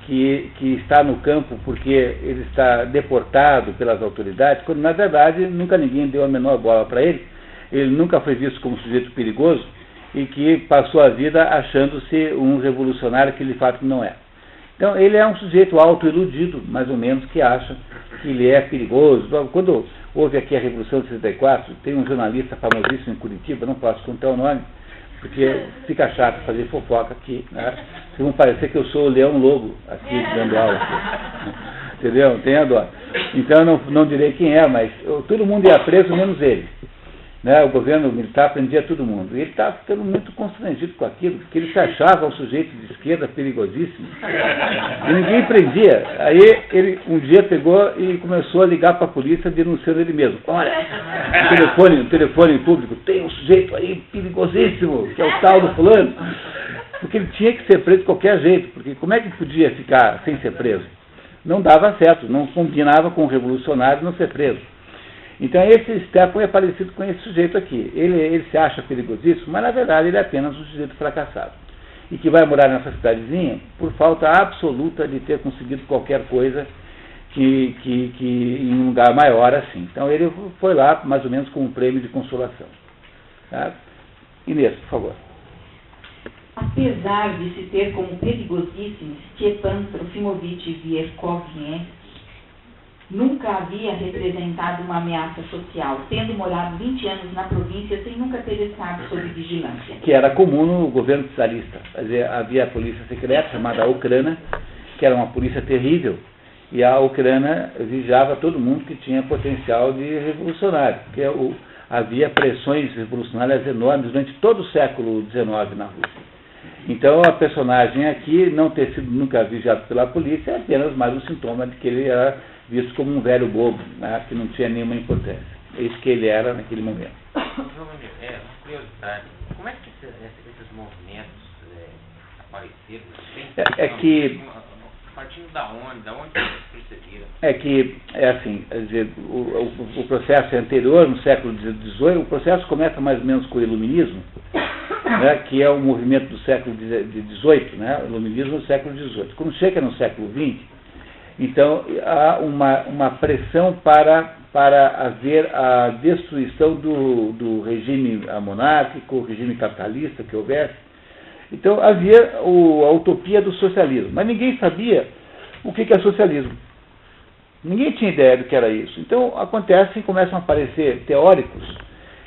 que está no campo porque ele está deportado pelas autoridades, quando na verdade nunca ninguém deu a menor bola para ele. Ele nunca foi visto como um sujeito perigoso e que passou a vida achando-se um revolucionário que de fato não é. Então ele é um sujeito autoiludido, mais ou menos, que acha que ele é perigoso. Quando houve aqui a Revolução de 64, tem um jornalista famosíssimo em Curitiba, não posso contar o nome, porque fica chato fazer fofoca aqui, né? Vocês vão parecer que eu sou o Leão Lobo aqui dando aula aqui. Entendeu? Tenha dó. Então não direi quem é, mas todo mundo ia preso, menos ele. Né? O governo militar prendia todo mundo. E ele estava ficando muito constrangido com aquilo, porque ele se achava um sujeito de esquerda perigosíssimo. E ninguém prendia. Aí ele um dia pegou e começou a ligar para a polícia denunciando ele mesmo. Olha, no telefone público, tem um sujeito aí perigosíssimo, que é o tal do fulano. Porque ele tinha que ser preso de qualquer jeito, porque como é que podia ficar sem ser preso? Não dava certo, não combinava com o revolucionário não ser preso. Então esse Stepan é parecido com esse sujeito aqui. Ele se acha perigosíssimo, mas na verdade ele é apenas um sujeito fracassado. E que vai morar nessa cidadezinha por falta absoluta de ter conseguido qualquer coisa que em um lugar maior assim. Então ele foi lá mais ou menos com um prêmio de consolação. Tá? Inês, por favor. Apesar de se ter como perigosíssimo Stepan Trofimovich Verkovensky, nunca havia representado uma ameaça social, tendo morado 20 anos na província sem nunca ter estado sob vigilância. Que era comum no governo czarista. Havia a polícia secreta, chamada Ucrânia, que era uma polícia terrível, e a Ucrânia vigiava todo mundo que tinha potencial de revolucionário, porque havia pressões revolucionárias enormes durante todo o século XIX na Rússia. Então a personagem aqui, não ter sido nunca vigiado pela polícia, é apenas mais um sintoma de que ele era visto como um velho bobo, né, que não tinha nenhuma importância. É isso que ele era naquele momento. Uma curiosidade, como é que esses movimentos apareceram? Partindo da onde perceberam? É assim, quer dizer, o processo é anterior, no século XVIII, o processo começa mais ou menos com o Iluminismo, né, que é um movimento do século XVIII, né, o Iluminismo do século XVIII. Quando chega no século XX, então há uma pressão para haver a destruição do regime monárquico, o regime capitalista que houvesse. Então havia a utopia do socialismo, mas ninguém sabia o que é socialismo. Ninguém tinha ideia do que era isso. Então começam a aparecer teóricos,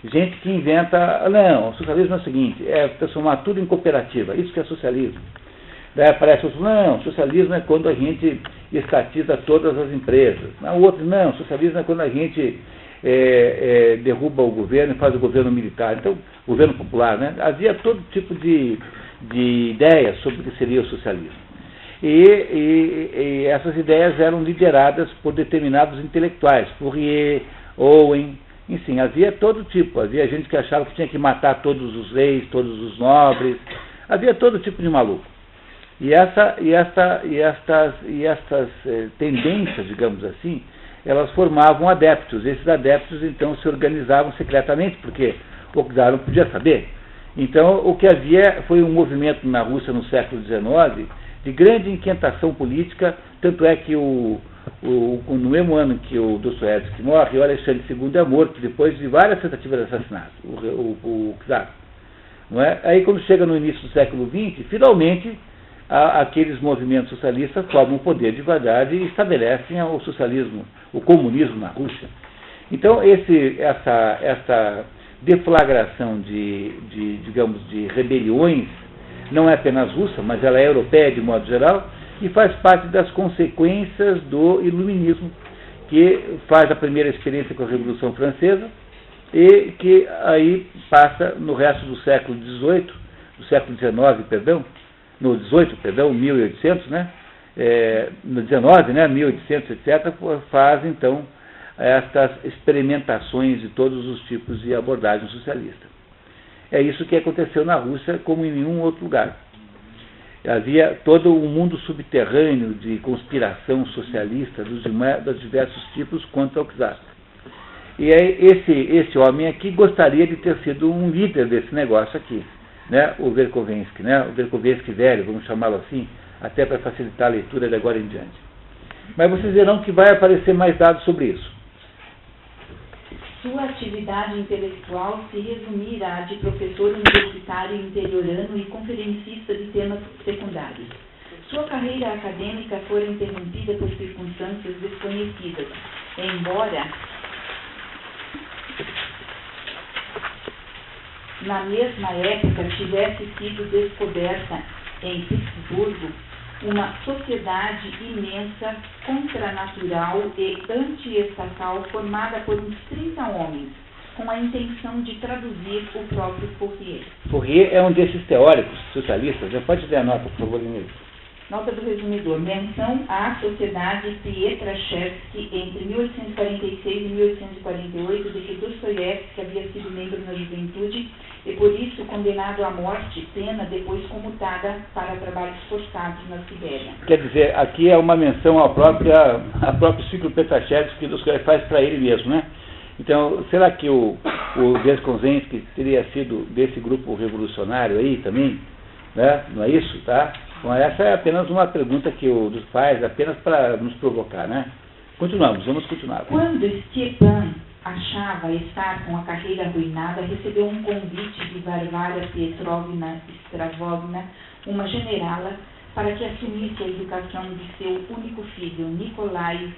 gente que inventa, não, o socialismo é o seguinte, é transformar tudo em cooperativa, isso que é socialismo. Daí aparece outro, não, socialismo é quando a gente estatiza todas as empresas. O outro, não, socialismo é quando a gente derruba o governo e faz o governo militar. Então, governo popular, né? Havia todo tipo de ideias sobre o que seria o socialismo. E essas ideias eram lideradas por determinados intelectuais, Fourier, Owen, enfim, havia todo tipo. Havia gente que achava que tinha que matar todos os reis, todos os nobres, havia todo tipo de maluco. E estas tendências, digamos assim, elas formavam adeptos. Esses adeptos, então, se organizavam secretamente, porque o czar não podia saber. Então, o que havia foi um movimento na Rússia no século XIX de grande inquietação política, tanto é que no mesmo ano que o Dostoiévski morre, o Alexandre II é morto, depois de várias tentativas de assassinato, o czar. Não é? Aí, quando chega no início do século XX, finalmente, aqueles movimentos socialistas tomam o poder de verdade e estabelecem o socialismo, o comunismo na Rússia. Então, essa deflagração digamos, de rebeliões não é apenas russa, mas ela é europeia de modo geral, e faz parte das consequências do iluminismo, que faz a primeira experiência com a Revolução Francesa e que aí passa no resto do século XVIII, do século XIX, perdão, no 18, perdão, 1800, né? No 19, né? 1800, etc., faz então estas experimentações de todos os tipos de abordagem socialista. É isso que aconteceu na Rússia como em nenhum outro lugar. Havia todo um mundo subterrâneo de conspiração socialista dos diversos tipos contra o czar. E aí esse homem aqui gostaria de ter sido um líder desse negócio aqui, né? O Verkovensky, né? O Verkovensky velho, vamos chamá-lo assim, até para facilitar a leitura de agora em diante. Mas vocês verão que vai aparecer mais dados sobre isso. Sua atividade intelectual se resumirá de professor universitário interiorano e conferencista de temas secundários. Sua carreira acadêmica fora interrompida por circunstâncias desconhecidas, embora na mesma época tivesse sido descoberta em Pittsburgh uma sociedade imensa, contranatural e antiestatal formada por uns 30 homens, com a intenção de traduzir o próprio Fourier. Fourier é um desses teóricos socialistas. Já pode dar a nota, por favor, Inês. Nota do resumidor. Menção à sociedade Pietraszewski entre 1846 e 1848, de que Dostoiévski havia sido membro na juventude e por isso condenado à morte, pena depois comutada para trabalhos forçados na Sibéria. Quer dizer, aqui é uma menção ao próprio ciclo Pietraszewski que Dostoiévski faz para ele mesmo, né? Então, será que o Verkovensky teria sido desse grupo revolucionário aí também? Né? Não é isso, tá? Bom, essa é apenas uma pergunta que o dos faz, apenas para nos provocar, né? Vamos continuar. Quando Stepan achava estar com a carreira arruinada, recebeu um convite de Varvara Petrovna Stravogna, uma generala, para que assumisse a educação de seu único filho, Nikolai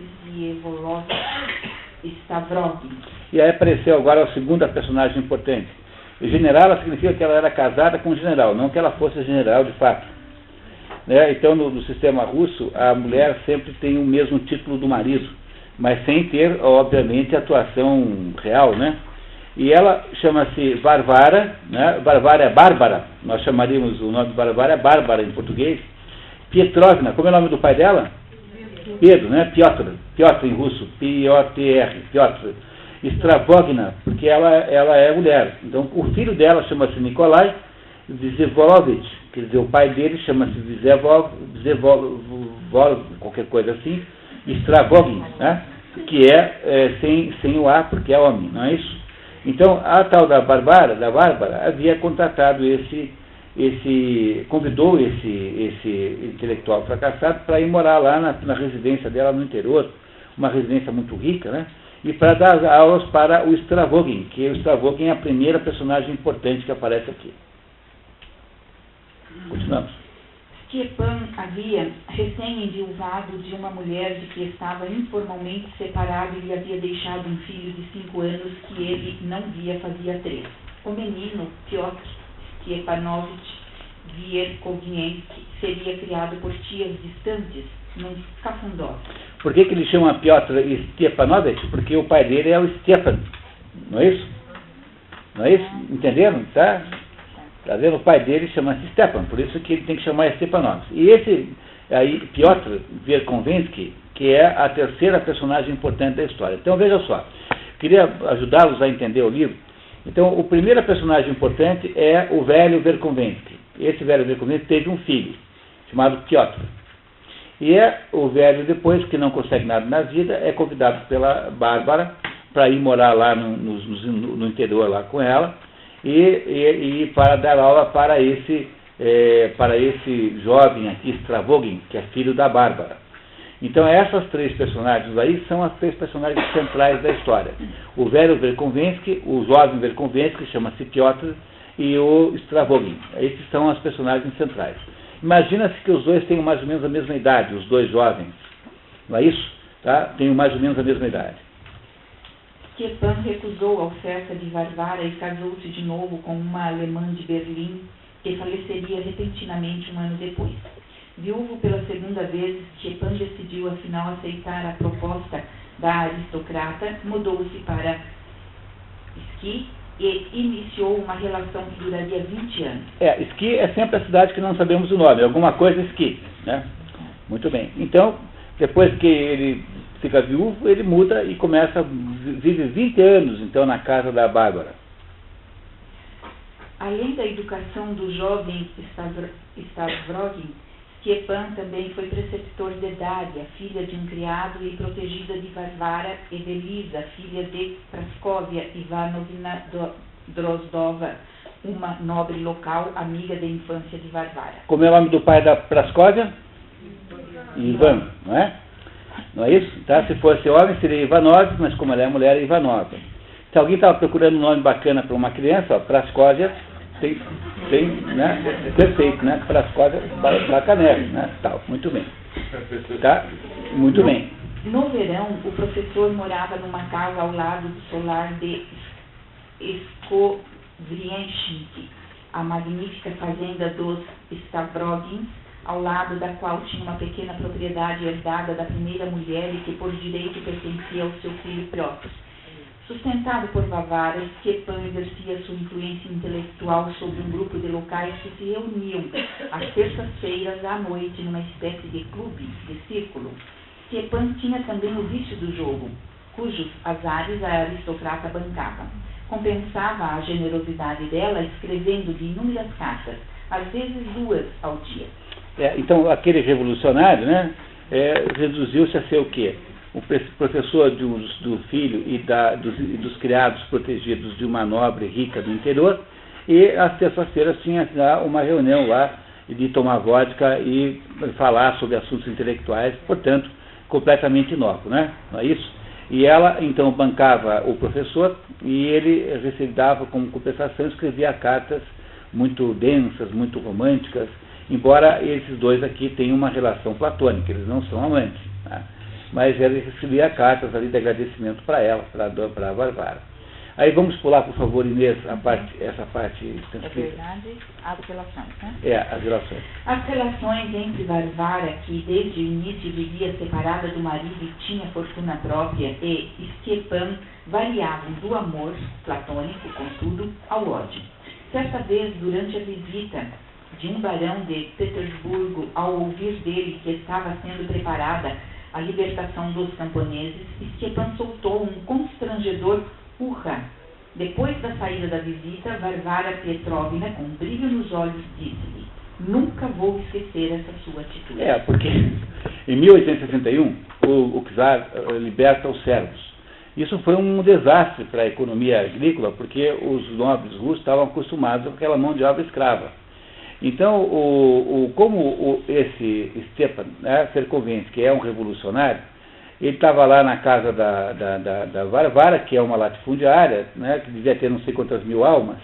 Stavrovich. E aí apareceu agora a segunda personagem importante. Generala significa que ela era casada com um general, não que ela fosse general de fato. Né? Então, no sistema russo, a mulher sempre tem o mesmo título do marido, mas sem ter, obviamente, atuação real, né? E ela chama-se Varvara, né? Varvara é Bárbara, nós chamaríamos o nome de Varvara é Bárbara em português. Pietrovna, como é o nome do pai dela? Pedro, né? Piotr em russo, P-O-T-R, Piotr. Stravogna, porque ela é mulher. Então, o filho dela chama-se Nikolai Vsevolovich, quer dizer, o pai dele chama-se Vsevov, qualquer coisa assim, Stravogin, né? Que sem o A, porque é homem, não é isso? Então, a tal da Bárbara, havia contratado convidou esse intelectual fracassado para ir morar lá na residência dela no interior, uma residência muito rica, né? E para dar aulas para o Stravogin, que o Stravogin é a primeira personagem importante que aparece aqui. Continuamos. Stepan havia recém-enviuvado de uma mulher de que estava informalmente separado e lhe havia deixado um filho de 5 anos que ele não via fazia 3. O menino, Piotr Stepanovich, Wierkowiecki seria criado por tias distantes, num cafundó. Por que ele chama Piotr Stepanovich? Porque o pai dele é o Stefan, não é isso? Não é isso? Entenderam? Tá vendo? O pai dele chama-se Stepan, por isso que ele tem que chamar Stepanovich. E esse aí, Piotr Wierkowiecki, que é a terceira personagem importante da história. Então veja só, queria ajudá-los a entender o livro. Então o primeiro personagem importante é o velho Wierkowiecki. Esse velho Wierkowiecki teve um filho, chamado Piotr. E o velho, depois que não consegue nada na vida, é convidado pela Bárbara para ir morar lá no interior lá com ela e para dar aula para esse jovem aqui, Stravogin, que é filho da Bárbara. Então essas três personagens aí são as três personagens centrais da história. O velho Wierkowiecki, o jovem Wierkowiecki, que chama-se Piotr, e o Stravogin. Esses são as personagens centrais. Imagina-se que os dois tenham mais ou menos a mesma idade, os dois jovens. Não é isso? Tá? Tenham mais ou menos a mesma idade. Stepan recusou a oferta de Varvara e casou-se de novo com uma alemã de Berlim, que faleceria repentinamente um ano depois. Viúvo pela segunda vez, Stepan decidiu afinal aceitar a proposta da aristocrata, mudou-se para Ski e iniciou uma relação que duraria 20 anos. Ski é sempre a cidade que não sabemos o nome, alguma coisa Ski, né? Muito bem. Então, depois que ele fica viúvo, ele muda e vive 20 anos, então, na casa da Bárbara. Além da educação do jovem Stavrogin, Stepan também foi preceptor de Dária, filha de um criado e protegida de Varvara, e de Lisa, filha de Praskovia Ivanovna Drozdova, uma nobre local, amiga de infância de Varvara. Como é o nome do pai da Praskovia? Ivan, não é? Não é isso? Tá? Se fosse homem seria Ivanov, mas como ela é mulher, é Ivanova. Se alguém estava procurando um nome bacana para uma criança, ó, Praskovia, tem, né? É perfeito, né? Praskovia Bacanelli, né? Tal, muito bem. Tá? Muito bem. No verão, o professor morava numa casa ao lado do solar de Skovrienchik, a magnífica fazenda dos Stavrogins, ao lado da qual tinha uma pequena propriedade herdada da primeira mulher e que por direito pertencia ao seu filho Piotr. Sustentado por Varvara, Stepan exercia sua influência intelectual sobre um grupo de locais que se reuniam às terças-feiras à noite numa espécie de clube, de círculo. Stepan tinha também o vício do jogo, cujos azares a aristocrata bancava. Compensava a generosidade dela escrevendo-lhe inúmeras cartas, às vezes 2 ao dia. Então, aquele revolucionário, né, reduziu-se a ser o quê? O professor do filho e dos criados protegidos de uma nobre rica do interior, e às terças-feiras tinha uma reunião lá de tomar vodka e falar sobre assuntos intelectuais, portanto, completamente inócuo, né? Não é isso? E ela, então, bancava o professor e ele recebia como compensação, escrevia cartas muito densas, muito românticas, embora esses dois aqui tenham uma relação platônica, eles não são amantes, tá? Mas ele recebia cartas ali de agradecimento para ela, para a Varvara. Aí vamos pular, por favor, Inês, essa parte transcrita. É verdade, as relações, né? As relações. As relações entre Varvara, que desde o início vivia separada do marido e tinha fortuna própria, e Stepan variavam do amor platônico, contudo, ao ódio. Certa vez, durante a visita de um barão de Petersburgo, ao ouvir dele que estava sendo preparada a libertação dos camponeses, Stepan soltou um constrangedor urra. Depois da saída da visita, Varvara Petrovna, com um brilho nos olhos, disse-lhe: "Nunca vou esquecer essa sua atitude." Porque em 1861 o czar liberta os servos. Isso foi um desastre para a economia agrícola, porque os nobres russos estavam acostumados com aquela mão de obra escrava. Então, esse Stepan, né, Wierkowiecki, que é um revolucionário, ele estava lá na casa da Varvara, que é uma latifundiária, né, que devia ter não sei quantas mil almas,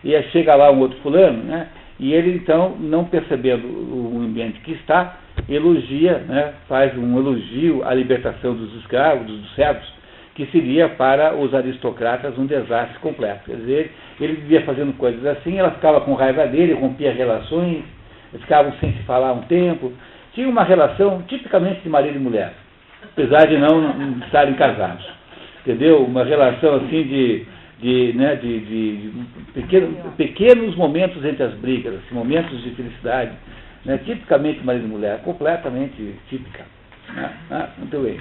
e aí chega lá um outro fulano, né, e ele então, não percebendo o ambiente que está, elogia, né, faz um elogio à libertação dos escravos, dos servos, que seria para os aristocratas um desastre completo. Quer dizer, ele vivia fazendo coisas assim, ela ficava com raiva dele, rompia relações, ficavam sem se falar um tempo. Tinha uma relação tipicamente de marido e mulher, apesar de não estarem casados. Entendeu? Uma relação assim de pequenos momentos entre as brigas, assim, momentos de felicidade, né? Tipicamente marido e mulher, completamente típica. Muito bem.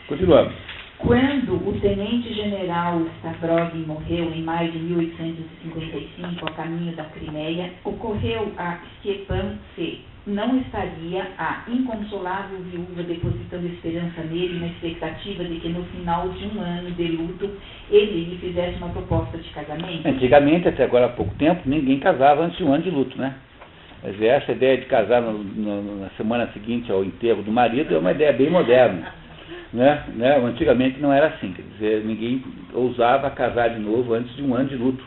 Continuamos. Quando o tenente-general Stavrogin morreu em maio de 1855, a caminho da Crimeia, ocorreu a Stepan se não estaria a inconsolável viúva depositando esperança nele na expectativa de que no final de um ano de luto ele lhe fizesse uma proposta de casamento? Antigamente, até agora há pouco tempo, ninguém casava antes de um ano de luto, né? Mas essa ideia de casar na semana seguinte ao enterro do marido é uma ideia bem moderna. Né? Antigamente não era assim, quer dizer, ninguém ousava casar de novo antes de um ano de luto.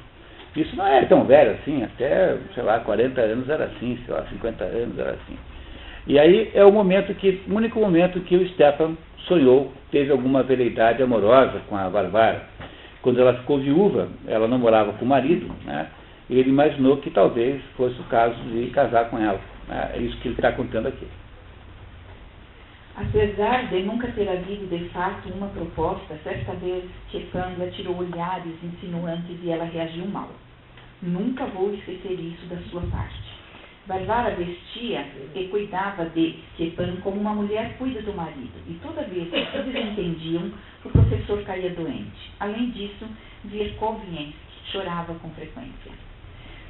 Isso não era tão velho assim, até, 40 anos era assim, 50 anos era assim. E aí é o único momento que o Stepan sonhou, teve alguma veleidade amorosa com a Varvara. Quando ela ficou viúva, ela não morava com o marido, né? E ele imaginou que talvez fosse o caso de casar com ela. Né? É isso que ele está contando aqui. Apesar de nunca ter havido de fato uma proposta, certa vez Stepan lhe tirou olhares insinuantes e ela reagiu mal. Nunca vou esquecer isso da sua parte. Varvara vestia e cuidava de Stepan como uma mulher cuida do marido, e toda vez que se desentendiam, o professor caía doente. Além disso, Verkovensky chorava com frequência.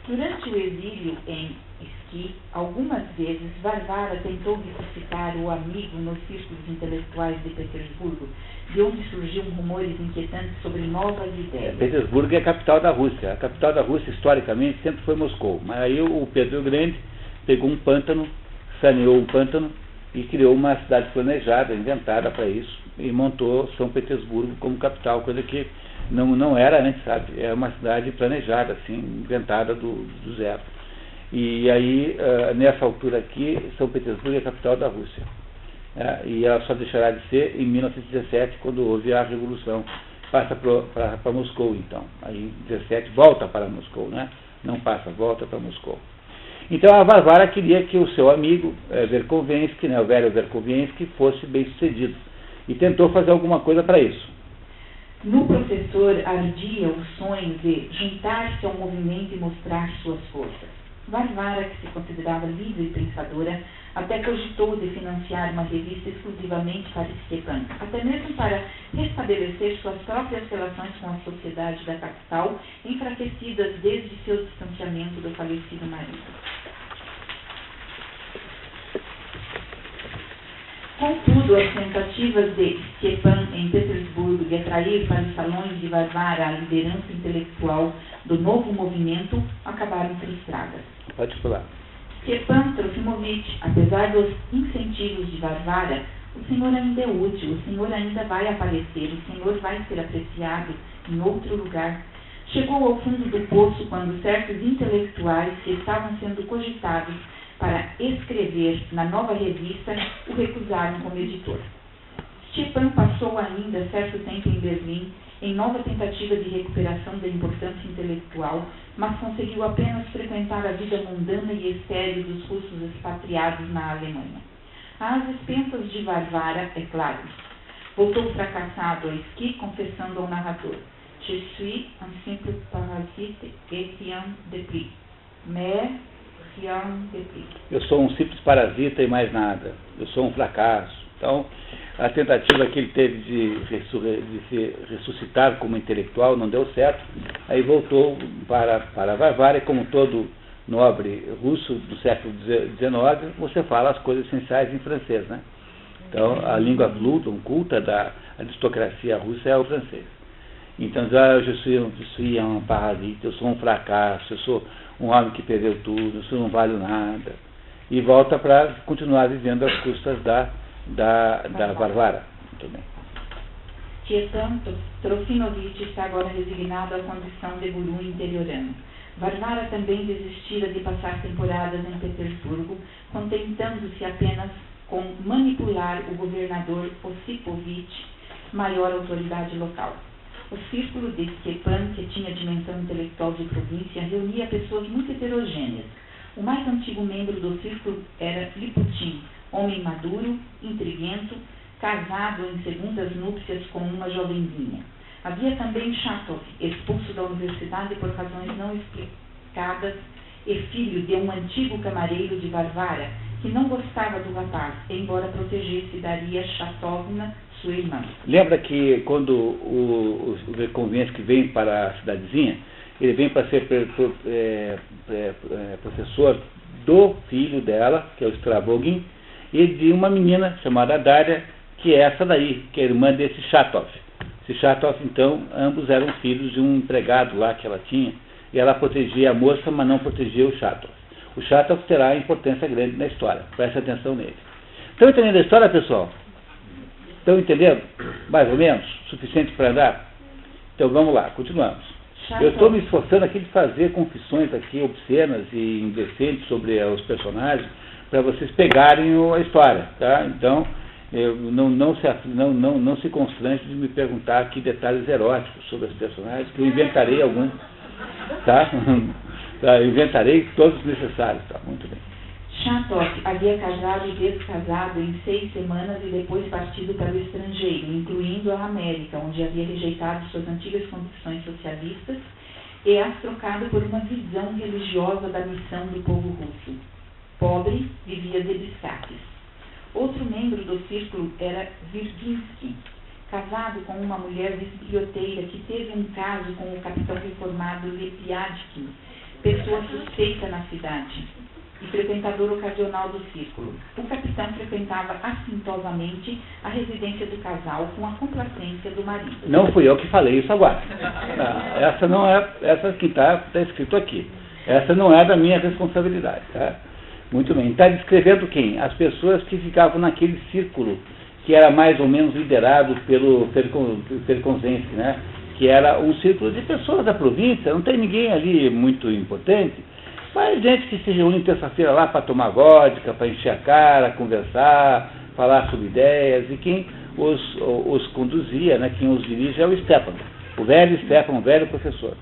Durante o exílio em Ski, algumas vezes Varvara tentou ressuscitar o amigo nos círculos intelectuais de Petersburgo, de onde surgiam rumores inquietantes sobre novas ideias. Petersburgo é a capital da Rússia. A capital da Rússia, historicamente, sempre foi Moscou. Mas aí o Pedro Grande pegou um pântano, saneou um pântano e criou uma cidade planejada, inventada para isso, e montou São Petersburgo como capital, coisa que não era antes, sabe? É uma cidade planejada, assim, inventada do zero. E aí, nessa altura aqui, São Petersburgo é a capital da Rússia. E ela só deixará de ser em 1917, quando houve a Revolução. Passa para Moscou, então. Aí, em 17, volta para Moscou, né? Não passa, volta para Moscou. Então, a Varvara queria que o seu amigo Verkovensky, né, o velho Verkovensky, fosse bem sucedido. E tentou fazer alguma coisa para isso. No professor ardia o sonho de juntar-se ao movimento e mostrar suas forças. Varvara, que se considerava livre e pensadora, até cogitou de financiar uma revista exclusivamente para Stepan, até mesmo para restabelecer suas próprias relações com a sociedade da capital, enfraquecidas desde seu distanciamento do falecido marido. Contudo, as tentativas de Stepan em Petersburgo de atrair para os salões de Varvara a liderança intelectual do novo movimento acabaram frustradas. Pode falar. Stepan Trofimovich, apesar dos incentivos de Varvara, o senhor ainda é útil, o senhor ainda vai aparecer, o senhor vai ser apreciado em outro lugar. Chegou ao fundo do poço quando certos intelectuais que estavam sendo cogitados para escrever na nova revista o recusaram como editor. Stepan passou ainda certo tempo em Berlim, em nova tentativa de recuperação da importância intelectual, mas conseguiu apenas frequentar a vida mundana e estéril dos russos expatriados na Alemanha. Às expensas de Varvara, é claro. Voltou fracassado a Ski, confessando ao narrador: Je suis un simple parasite et rien de plus. Mais rien de plus. Eu sou um simples parasita e mais nada. Eu sou um fracasso. Então, a tentativa que ele teve de se ressuscitar como intelectual não deu certo. Aí voltou para Varvara, e como todo nobre russo do século XIX, você fala as coisas essenciais em francês, né? Então, a língua culta da aristocracia russa é o francês. Então, eu sou um parasita, eu sou um fracasso, eu sou um homem que perdeu tudo, eu não valho nada. E volta para continuar vivendo às custas da Varvara. Muito bem. Stepan Trofimovich está agora resignado à condição de guru interiorano. Varvara também desistira de passar temporadas em Petersburgo, contentando-se apenas com manipular o governador Osipovich, maior autoridade local. O círculo de Stepan, que tinha dimensão intelectual de província, reunia pessoas muito heterogêneas. O mais antigo membro do círculo era Liputin, homem maduro, intriguento, casado em segundas núpcias com uma jovenzinha. Havia também Chatov, expulso da universidade por razões não explicadas e filho de um antigo camareiro de Varvara, que não gostava do rapaz, embora protegesse Daria Chatovna, sua irmã. Lembra que quando o Verkovensky vem para a cidadezinha, ele vem para ser professor do filho dela, que é o Stravogin, e de uma menina chamada Daria, que é essa daí, que é irmã desse Chatov. Esse Chatov, então, ambos eram filhos de um empregado lá que ela tinha, e ela protegia a moça, mas não protegia o Chatov. O Chatov terá importância grande na história, preste atenção nele. Estão entendendo a história, pessoal? Estão entendendo? Mais ou menos? Suficiente para andar? Então vamos lá, continuamos. Eu estou me esforçando aqui de fazer confissões aqui obscenas e indecentes sobre os personagens, para vocês pegarem a história, tá? Então, não se constrange de me perguntar aqui detalhes eróticos sobre os personagens, que eu inventarei alguns, tá? Eu inventarei todos os necessários, tá? Muito bem. Chatov havia casado e descasado em 6 semanas e depois partido para o estrangeiro, incluindo a América, onde havia rejeitado suas antigas convicções socialistas e as trocado por uma visão religiosa da missão do povo russo. Pobre, vivia de biscates. Outro membro do círculo era Virginsky, casado com uma mulher biblioteira que teve um caso com o capitão reformado Lepiadkin, pessoa suspeita na cidade e frequentador ocasional do círculo. O capitão frequentava assintosamente a residência do casal com a complacência do marido. Não fui eu que falei isso agora. Essa não é, essa que está escrito aqui. Essa não é da minha responsabilidade, tá? Muito bem. Está descrevendo quem? As pessoas que ficavam naquele círculo que era mais ou menos liderado pelo Verkovensky, né? Que era um círculo de pessoas da província, não tem ninguém ali muito importante, mas gente que se reúne terça-feira lá para tomar vodka, para encher a cara, conversar, falar sobre ideias, e quem os conduzia, né, quem os dirige é o Stepan, o velho professor.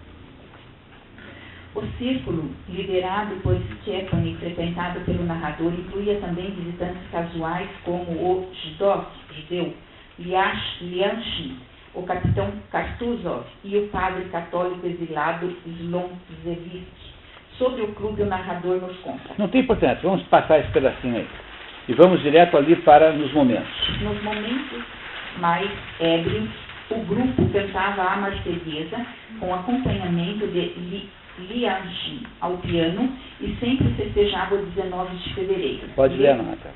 O círculo, liderado por Stepan e frequentado pelo narrador, incluía também visitantes casuais como o judeu Lianchin, o capitão Kartuzov e o padre católico exilado Slonzevich. Sobre o clube, o narrador nos conta. Não tem importância, vamos passar esse pedacinho aí. E vamos direto ali para nos momentos. Nos momentos mais ébrios, o grupo cantava a Marsellesa com acompanhamento de Lianchin ao piano e sempre festejava o 19 de fevereiro. Pode ler, Nata.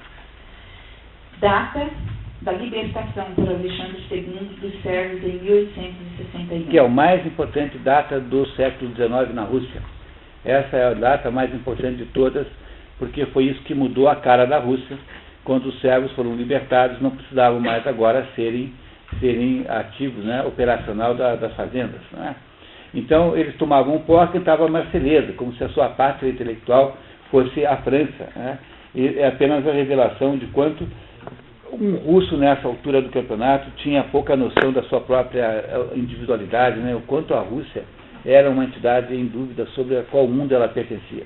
Data da libertação por Alexandre II dos sérvios em 1861. Que é o mais importante data do século XIX na Rússia. Essa é a data mais importante de todas, porque foi isso que mudou a cara da Rússia. Quando os sérvios foram libertados, não precisavam mais agora serem ativos, né, operacional das fazendas. Né? Então, eles tomavam pó e cantavam a Marselhesa, como se a sua pátria intelectual fosse a França. Né? E é apenas a revelação de quanto um russo, nessa altura do campeonato, tinha pouca noção da sua própria individualidade, né? O quanto a Rússia era uma entidade em dúvida sobre a qual mundo ela pertencia.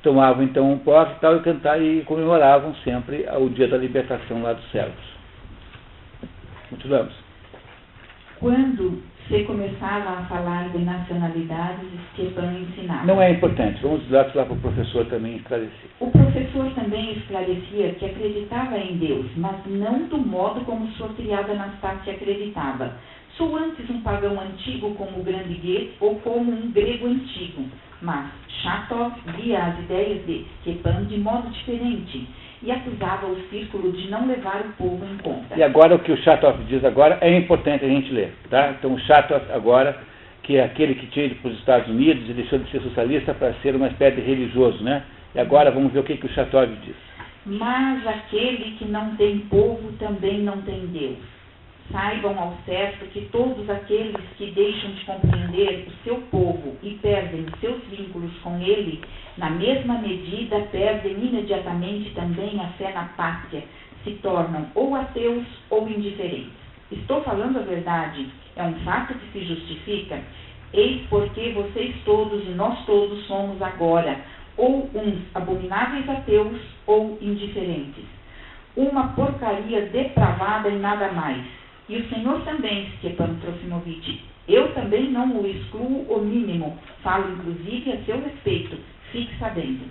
Tomavam então um porre e tal e cantavam e comemoravam sempre o dia da libertação lá dos sérvios. Continuamos. Quando se começava a falar de nacionalidades, Stepan ensinava. Não é importante, vamos lá para o professor também esclarecer. O professor também esclarecia que acreditava em Deus, mas não do modo como sua criada Anastácia acreditava. Sou antes um pagão antigo como o grande Goethe ou como um grego antigo, mas Chatov via as ideias de Stepan de modo diferente e acusava o círculo de não levar o povo em conta. E agora o que o Chatov diz agora é importante a gente ler, tá? Então o Chatov agora, que é aquele que tinha ido para os Estados Unidos e deixou de ser socialista para ser uma espécie de religioso, né? E agora vamos ver o que o Chatov diz. Mas aquele que não tem povo também não tem Deus. Saibam ao certo que todos aqueles que deixam de compreender o seu povo e perdem os seus vínculos com ele, na mesma medida perdem imediatamente também a fé na pátria, se tornam ou ateus ou indiferentes. Estou falando a verdade. É um fato que se justifica. Eis porque vocês todos e nós todos somos agora ou uns abomináveis ateus ou indiferentes. Uma porcaria depravada e nada mais. E o senhor também, Stepan Trofimovich. Eu também não o excluo o mínimo. Falo inclusive a seu respeito. Fique sabendo.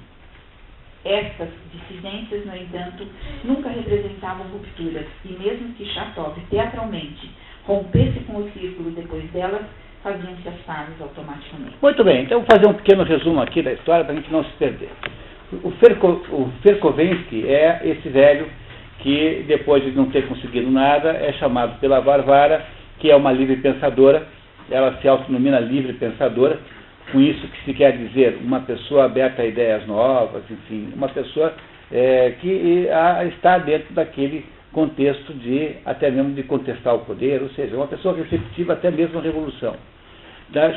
Estas dissidências, no entanto, nunca representavam rupturas, e mesmo que Chatov teatralmente rompesse com o círculo depois delas, faziam-se as pazes automaticamente. Muito bem, então vou fazer um pequeno resumo aqui da história para a gente não se perder. O Verkovensky é esse velho que, depois de não ter conseguido nada, é chamado pela Varvara, que é uma livre pensadora. Ela se autodenomina livre pensadora, com isso que se quer dizer uma pessoa aberta a ideias novas, enfim, uma pessoa que está dentro daquele contexto de, até mesmo de contestar o poder, ou seja, uma pessoa receptiva até mesmo à revolução.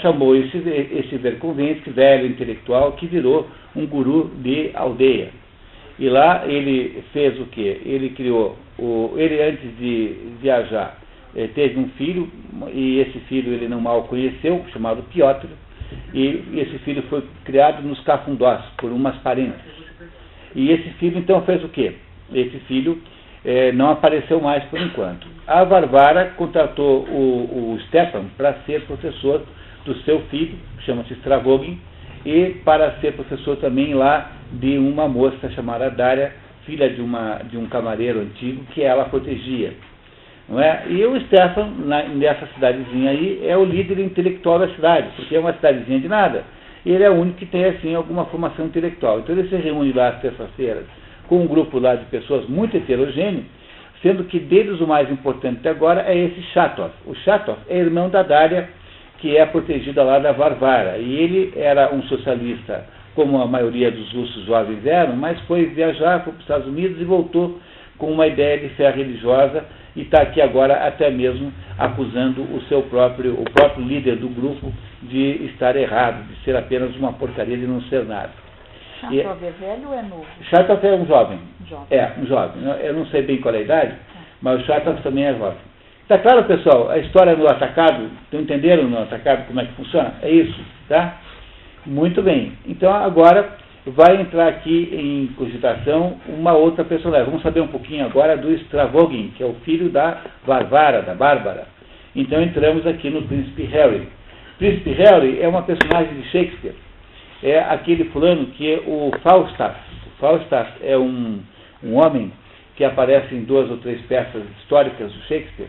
Chamou esse Verkovensky, velho intelectual, que virou um guru de aldeia. E lá ele fez o quê? Ele criou, ele antes de viajar, teve um filho, e esse filho ele não mal conheceu, chamado Piotr, e esse filho foi criado nos cafundós, por umas parentes. E esse filho então fez o quê? Esse filho não apareceu mais por enquanto. A Varvara contratou o Stepan para ser professor do seu filho, que chama-se Stravogin, e para ser professor também lá de uma moça chamada Daria, filha de um camareiro antigo, que ela protegia. Não é? E o Stepan, nessa cidadezinha aí, é o líder intelectual da cidade, porque é uma cidadezinha de nada. E ele é o único que tem, assim, alguma formação intelectual. Então ele se reúne lá às terças-feiras com um grupo lá de pessoas muito heterogêneo, sendo que deles o mais importante agora é esse Chatov. O Chatov é irmão da Daria, que é protegida lá da Varvara. E ele era um socialista, como a maioria dos russos jovens eram, mas foi viajar para os Estados Unidos e voltou com uma ideia de fé religiosa, e está aqui agora até mesmo acusando o próprio líder do grupo de estar errado, de ser apenas uma porcaria, de não ser nada. Chatov é velho ou é novo? Chatov é um jovem. Um Jovem. jovem. Eu não sei bem qual é a idade, mas o Chatov também é jovem. Está claro, pessoal? A história no atacado, estão entendendo no atacado como é que funciona? É isso, tá? Muito bem. Então agora vai entrar aqui em cogitação uma outra personagem. Vamos saber um pouquinho agora do Stravogin, que é o filho da Varvara, da Bárbara. Então entramos aqui no Príncipe Harry. Príncipe Harry é uma personagem de Shakespeare. É aquele fulano que é o Falstaff. O Falstaff é um homem que aparece em 2 ou 3 peças históricas do Shakespeare,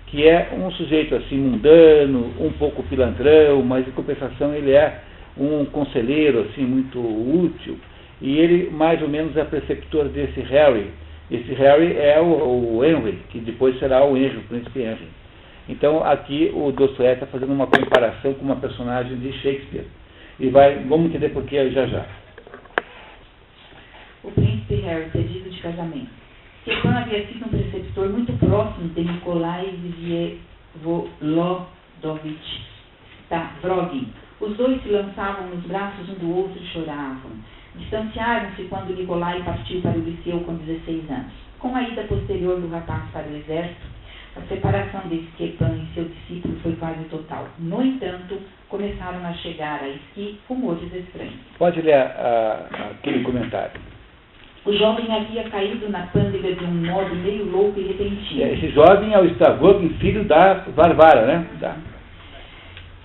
que é um sujeito assim mundano, um pouco pilantrão, mas em compensação ele é um conselheiro assim muito útil, e ele mais ou menos é preceptor desse Harry. Esse Harry é o Henry, que depois será o Henry, o príncipe Henry. Então aqui o Dostoiévski está fazendo uma comparação com uma personagem de Shakespeare, e vamos entender por que já já. O príncipe Harry, pedido de casamento. Stepan havia sido um preceptor muito próximo de Nikolai Vsevolodovich Stavrogin. Os dois se lançavam nos braços um do outro e choravam. Distanciaram-se quando Nikolai partiu para o liceu com 16 anos. Com a ida posterior do rapaz para o exército, a separação de Stepan e seu discípulo foi quase total. No entanto, começaram a chegar a esqui rumores estranhos. Pode ler aquele comentário. O jovem havia caído na pândega de um modo meio louco e repentino. Esse jovem é o Stravogin, filho da Varvara, né?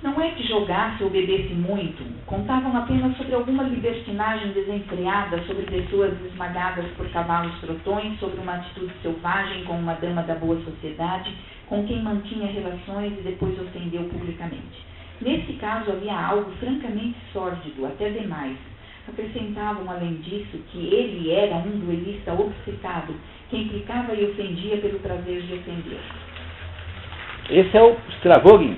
Não é que jogasse ou bebesse muito, contavam apenas sobre alguma libertinagem desenfreada, sobre pessoas esmagadas por cavalos trotões, sobre uma atitude selvagem com uma dama da boa sociedade, com quem mantinha relações e depois ofendeu publicamente. Nesse caso havia algo francamente sórdido, até demais. Acrescentavam, além disso, que ele era um duelista obcecado, que implicava e ofendia pelo prazer de ofender. Esse é o Stravogin,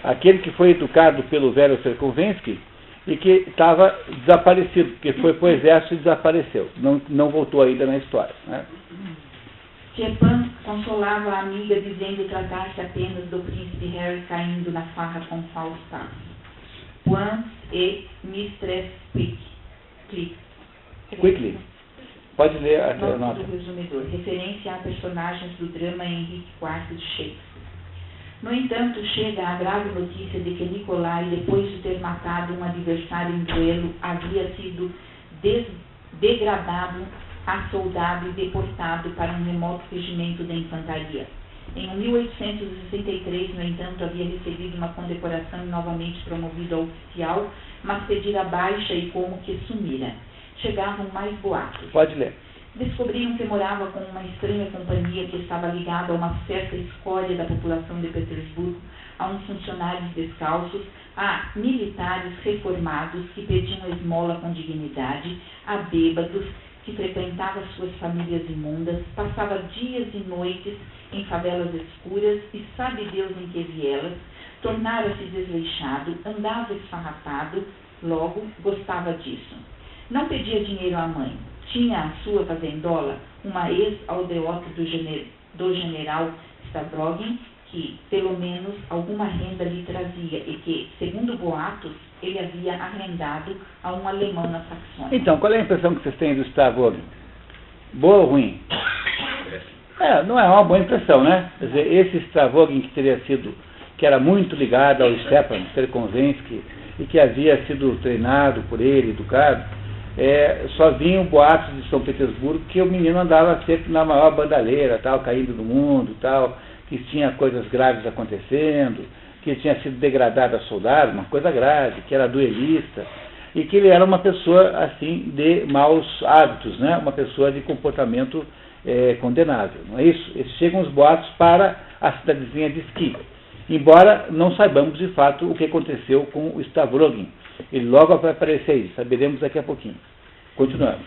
aquele que foi educado pelo velho Verkovensky e que estava desaparecido, porque foi para o exército e desapareceu. Não voltou ainda na história. Né? Stepan consolava a amiga dizendo tratar-se apenas do príncipe Harry caindo na farra com Falstaff. Point e Mistress Quickly. Pode ler a Nota nota. do resumidor. Referência a personagens do drama Henrique IV de Shakespeare. No entanto, chega a grave notícia de que Nicolai, depois de ter matado um adversário em duelo, havia sido degradado a soldado e deportado para um remoto regimento da infantaria. Em 1863, no entanto, havia recebido uma condecoração e novamente promovido a oficial, mas pedira baixa e como que sumira. Chegavam mais boatos. Pode ler. Descobriram que morava com uma estranha companhia que estava ligada a uma certa escória da população de Petersburgo, a uns funcionários descalços, a militares reformados que pediam esmola com dignidade, a bêbados que frequentavam suas famílias imundas, passava dias e noites em favelas escuras e sabe Deus em que vielas, tornara-se desleixado, andava esfarrapado, logo gostava disso. Não pedia dinheiro à mãe. Tinha a sua fazendola, uma ex-aldeota do general Stavrogin, que, pelo menos, alguma renda lhe trazia e que, segundo boatos, ele havia arrendado a um alemão na Saxônia. Então, qual é a impressão que vocês têm do Stavrogin? Boa ou ruim? Não é uma boa impressão, né? Quer dizer, esse Stavrogin que era muito ligado ao Stepan Terkonzensky e que havia sido treinado por ele, educado, só vinham boatos de São Petersburgo que o menino andava sempre na maior bandalheira, tal, caindo do mundo, tal, que tinha coisas graves acontecendo, que tinha sido degradado a soldado, uma coisa grave, que era duelista, e que ele era uma pessoa, assim, de maus hábitos, né? Uma pessoa de comportamento condenável, não é isso? Chegam os boatos para a cidadezinha de Ski, embora não saibamos de fato o que aconteceu com o Stavrogin. Ele logo vai aparecer aí, saberemos daqui a pouquinho. Continuamos.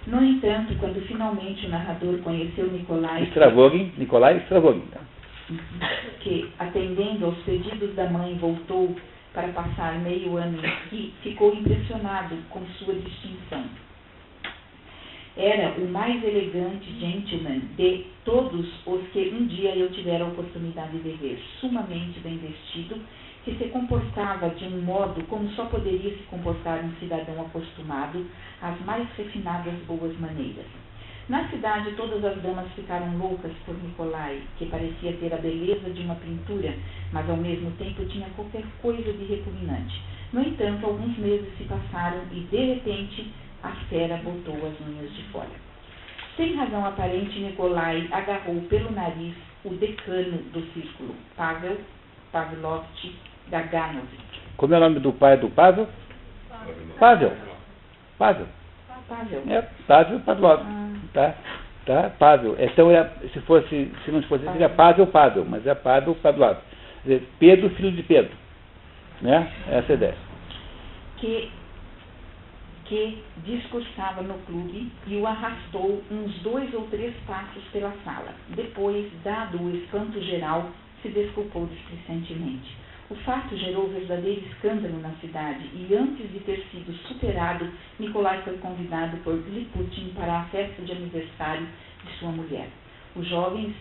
No entanto, quando finalmente o narrador conheceu Nicolai Stavrogin, que, atendendo aos pedidos da mãe, voltou para passar meio ano em Ski, ficou impressionado com sua distinção. Era o mais elegante gentleman de todos os que um dia eu tivera a oportunidade de ver, sumamente bem vestido, que se comportava de um modo como só poderia se comportar um cidadão acostumado às mais refinadas boas maneiras. Na cidade, todas as damas ficaram loucas por Nicolai, que parecia ter a beleza de uma pintura, mas ao mesmo tempo tinha qualquer coisa de repugnante. No entanto, alguns meses se passaram e, de repente, a fera botou as unhas de fora. Sem razão aparente, Nicolai agarrou pelo nariz o decano do círculo, Pavel Pavlovich Gaganovich. Como é o nome do pai do Pavel? Pavel. Pavel. Pavel Pavlov. Tá? Pavel. Então, se não fosse, seria Pavel, mas é Pavel Pavlov. Quer dizer, Pedro, filho de Pedro. Né? Essa é a ideia. Que discursava no clube e o arrastou uns 2 ou 3 passos pela sala. Depois, dado o espanto geral, se desculpou displicentemente. O fato gerou verdadeiro escândalo na cidade e, antes de ter sido superado, Nicolai foi convidado por Liputin para a festa de aniversário de sua mulher. O jovem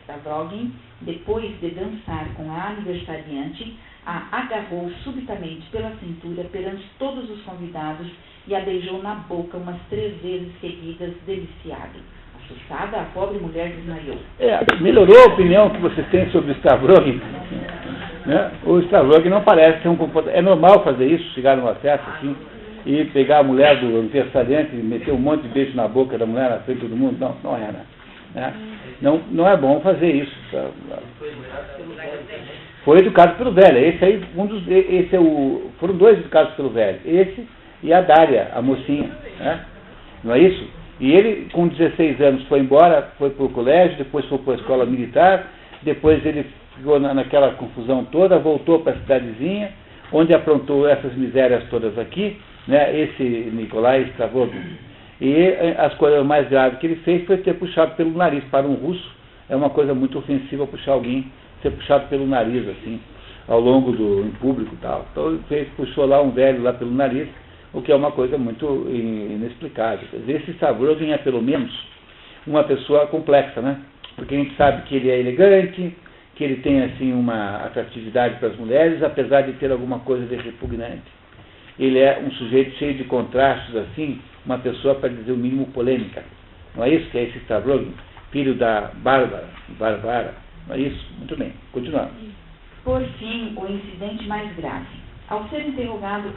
Stavrogin, depois de dançar com a aniversariante, a agarrou subitamente pela cintura perante todos os convidados e a beijou na boca umas 3 vezes seguidas, deliciado. Assustada, a pobre mulher desmaiou. Melhorou a opinião que vocês têm sobre o Stavrogin? Né? O Stavrogin não parece ter um comportamento. É normal fazer isso, chegar numa festa assim, e pegar a mulher do aniversariante e meter um monte de beijo na boca da mulher na frente de todo mundo? Não é, né? Não é bom fazer isso. Foi educado pelo velho. Esse aí, foram 2 educados pelo velho. Esse e a Dária, a mocinha. Né? Não é isso? E ele, com 16 anos, foi embora, foi para o colégio, depois foi para a escola militar, depois ele ficou naquela confusão toda, voltou para a cidadezinha, onde aprontou essas misérias todas aqui, né? Esse Nicolai Stavrogin. E as coisas mais graves que ele fez foi ter puxado pelo nariz. Para um russo, é uma coisa muito ofensiva puxar alguém, ser puxado pelo nariz, assim, ao longo em público e tal. Então ele puxou lá um velho lá pelo nariz, o que é uma coisa muito inexplicável. Quer dizer, esse Stavrogin é pelo menos uma pessoa complexa, né? Porque a gente sabe que ele é elegante, que ele tem assim uma atratividade para as mulheres, apesar de ter alguma coisa de repugnante. ele é um sujeito cheio de contrastes, assim, uma pessoa, para dizer o mínimo, polêmica. Não é isso que é esse Stavrogin, filho da Varvara? Não é isso? Muito bem, continuamos. Por fim, o incidente mais grave. Ao ser interrogado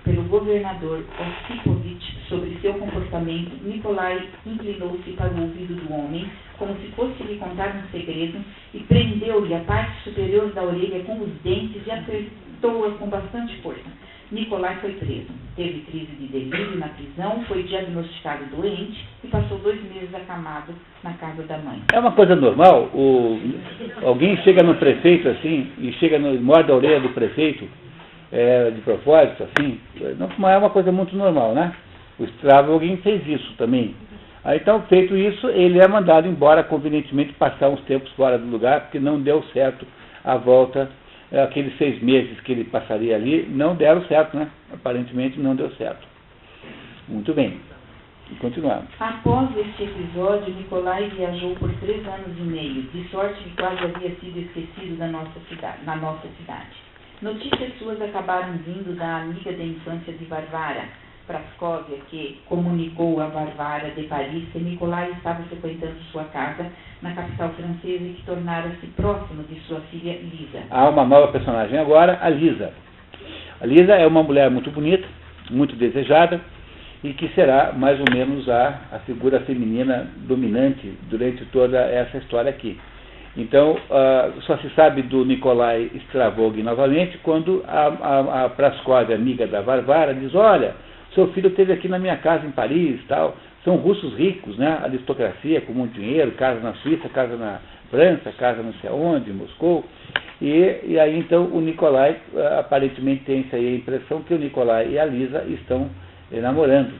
pelo governador Osipovich sobre seu comportamento, Nikolai inclinou-se para o ouvido do homem, como se fosse lhe contar um segredo, e prendeu-lhe a parte superior da orelha com os dentes e apertou-a com bastante força. Nikolai foi preso. Teve crise de delírio na prisão, foi diagnosticado doente e passou 2 meses acamado na casa da mãe. É uma coisa normal? Alguém chega no prefeito assim, e morde a orelha do prefeito, de propósito, assim? Não é uma coisa muito normal, né? O Stavrogin fez isso também. Então, feito isso, ele é mandado embora, convenientemente, passar uns tempos fora do lugar, porque não deu certo a volta. Aqueles 6 meses que ele passaria ali não deram certo, né? Aparentemente não deu certo. Muito bem. Continuamos. Após este episódio, Nikolai viajou por 3 anos e meio, de sorte que quase havia sido esquecido na nossa cidade. Notícias suas acabaram vindo da amiga da infância de Varvara, Praskovia, que comunicou a Varvara de Paris que Nikolai estava frequentando sua casa na capital francesa e que tornara-se próximo de sua filha Lisa. Há uma nova personagem agora, a Lisa. A Lisa é uma mulher muito bonita, muito desejada, e que será mais ou menos a figura feminina dominante durante toda essa história aqui. Então, só se sabe do Nikolai Stavrogin novamente quando a Praskovia, amiga da Varvara, diz: olha, seu filho esteve aqui na minha casa em Paris, tal. São russos ricos, né? Aristocracia, com muito dinheiro, casa na Suíça, casa na França, casa não sei aonde, em Moscou. E aí, então, o Nikolai, aparentemente tem-se aí a impressão que o Nikolai e a Lisa estão namorando.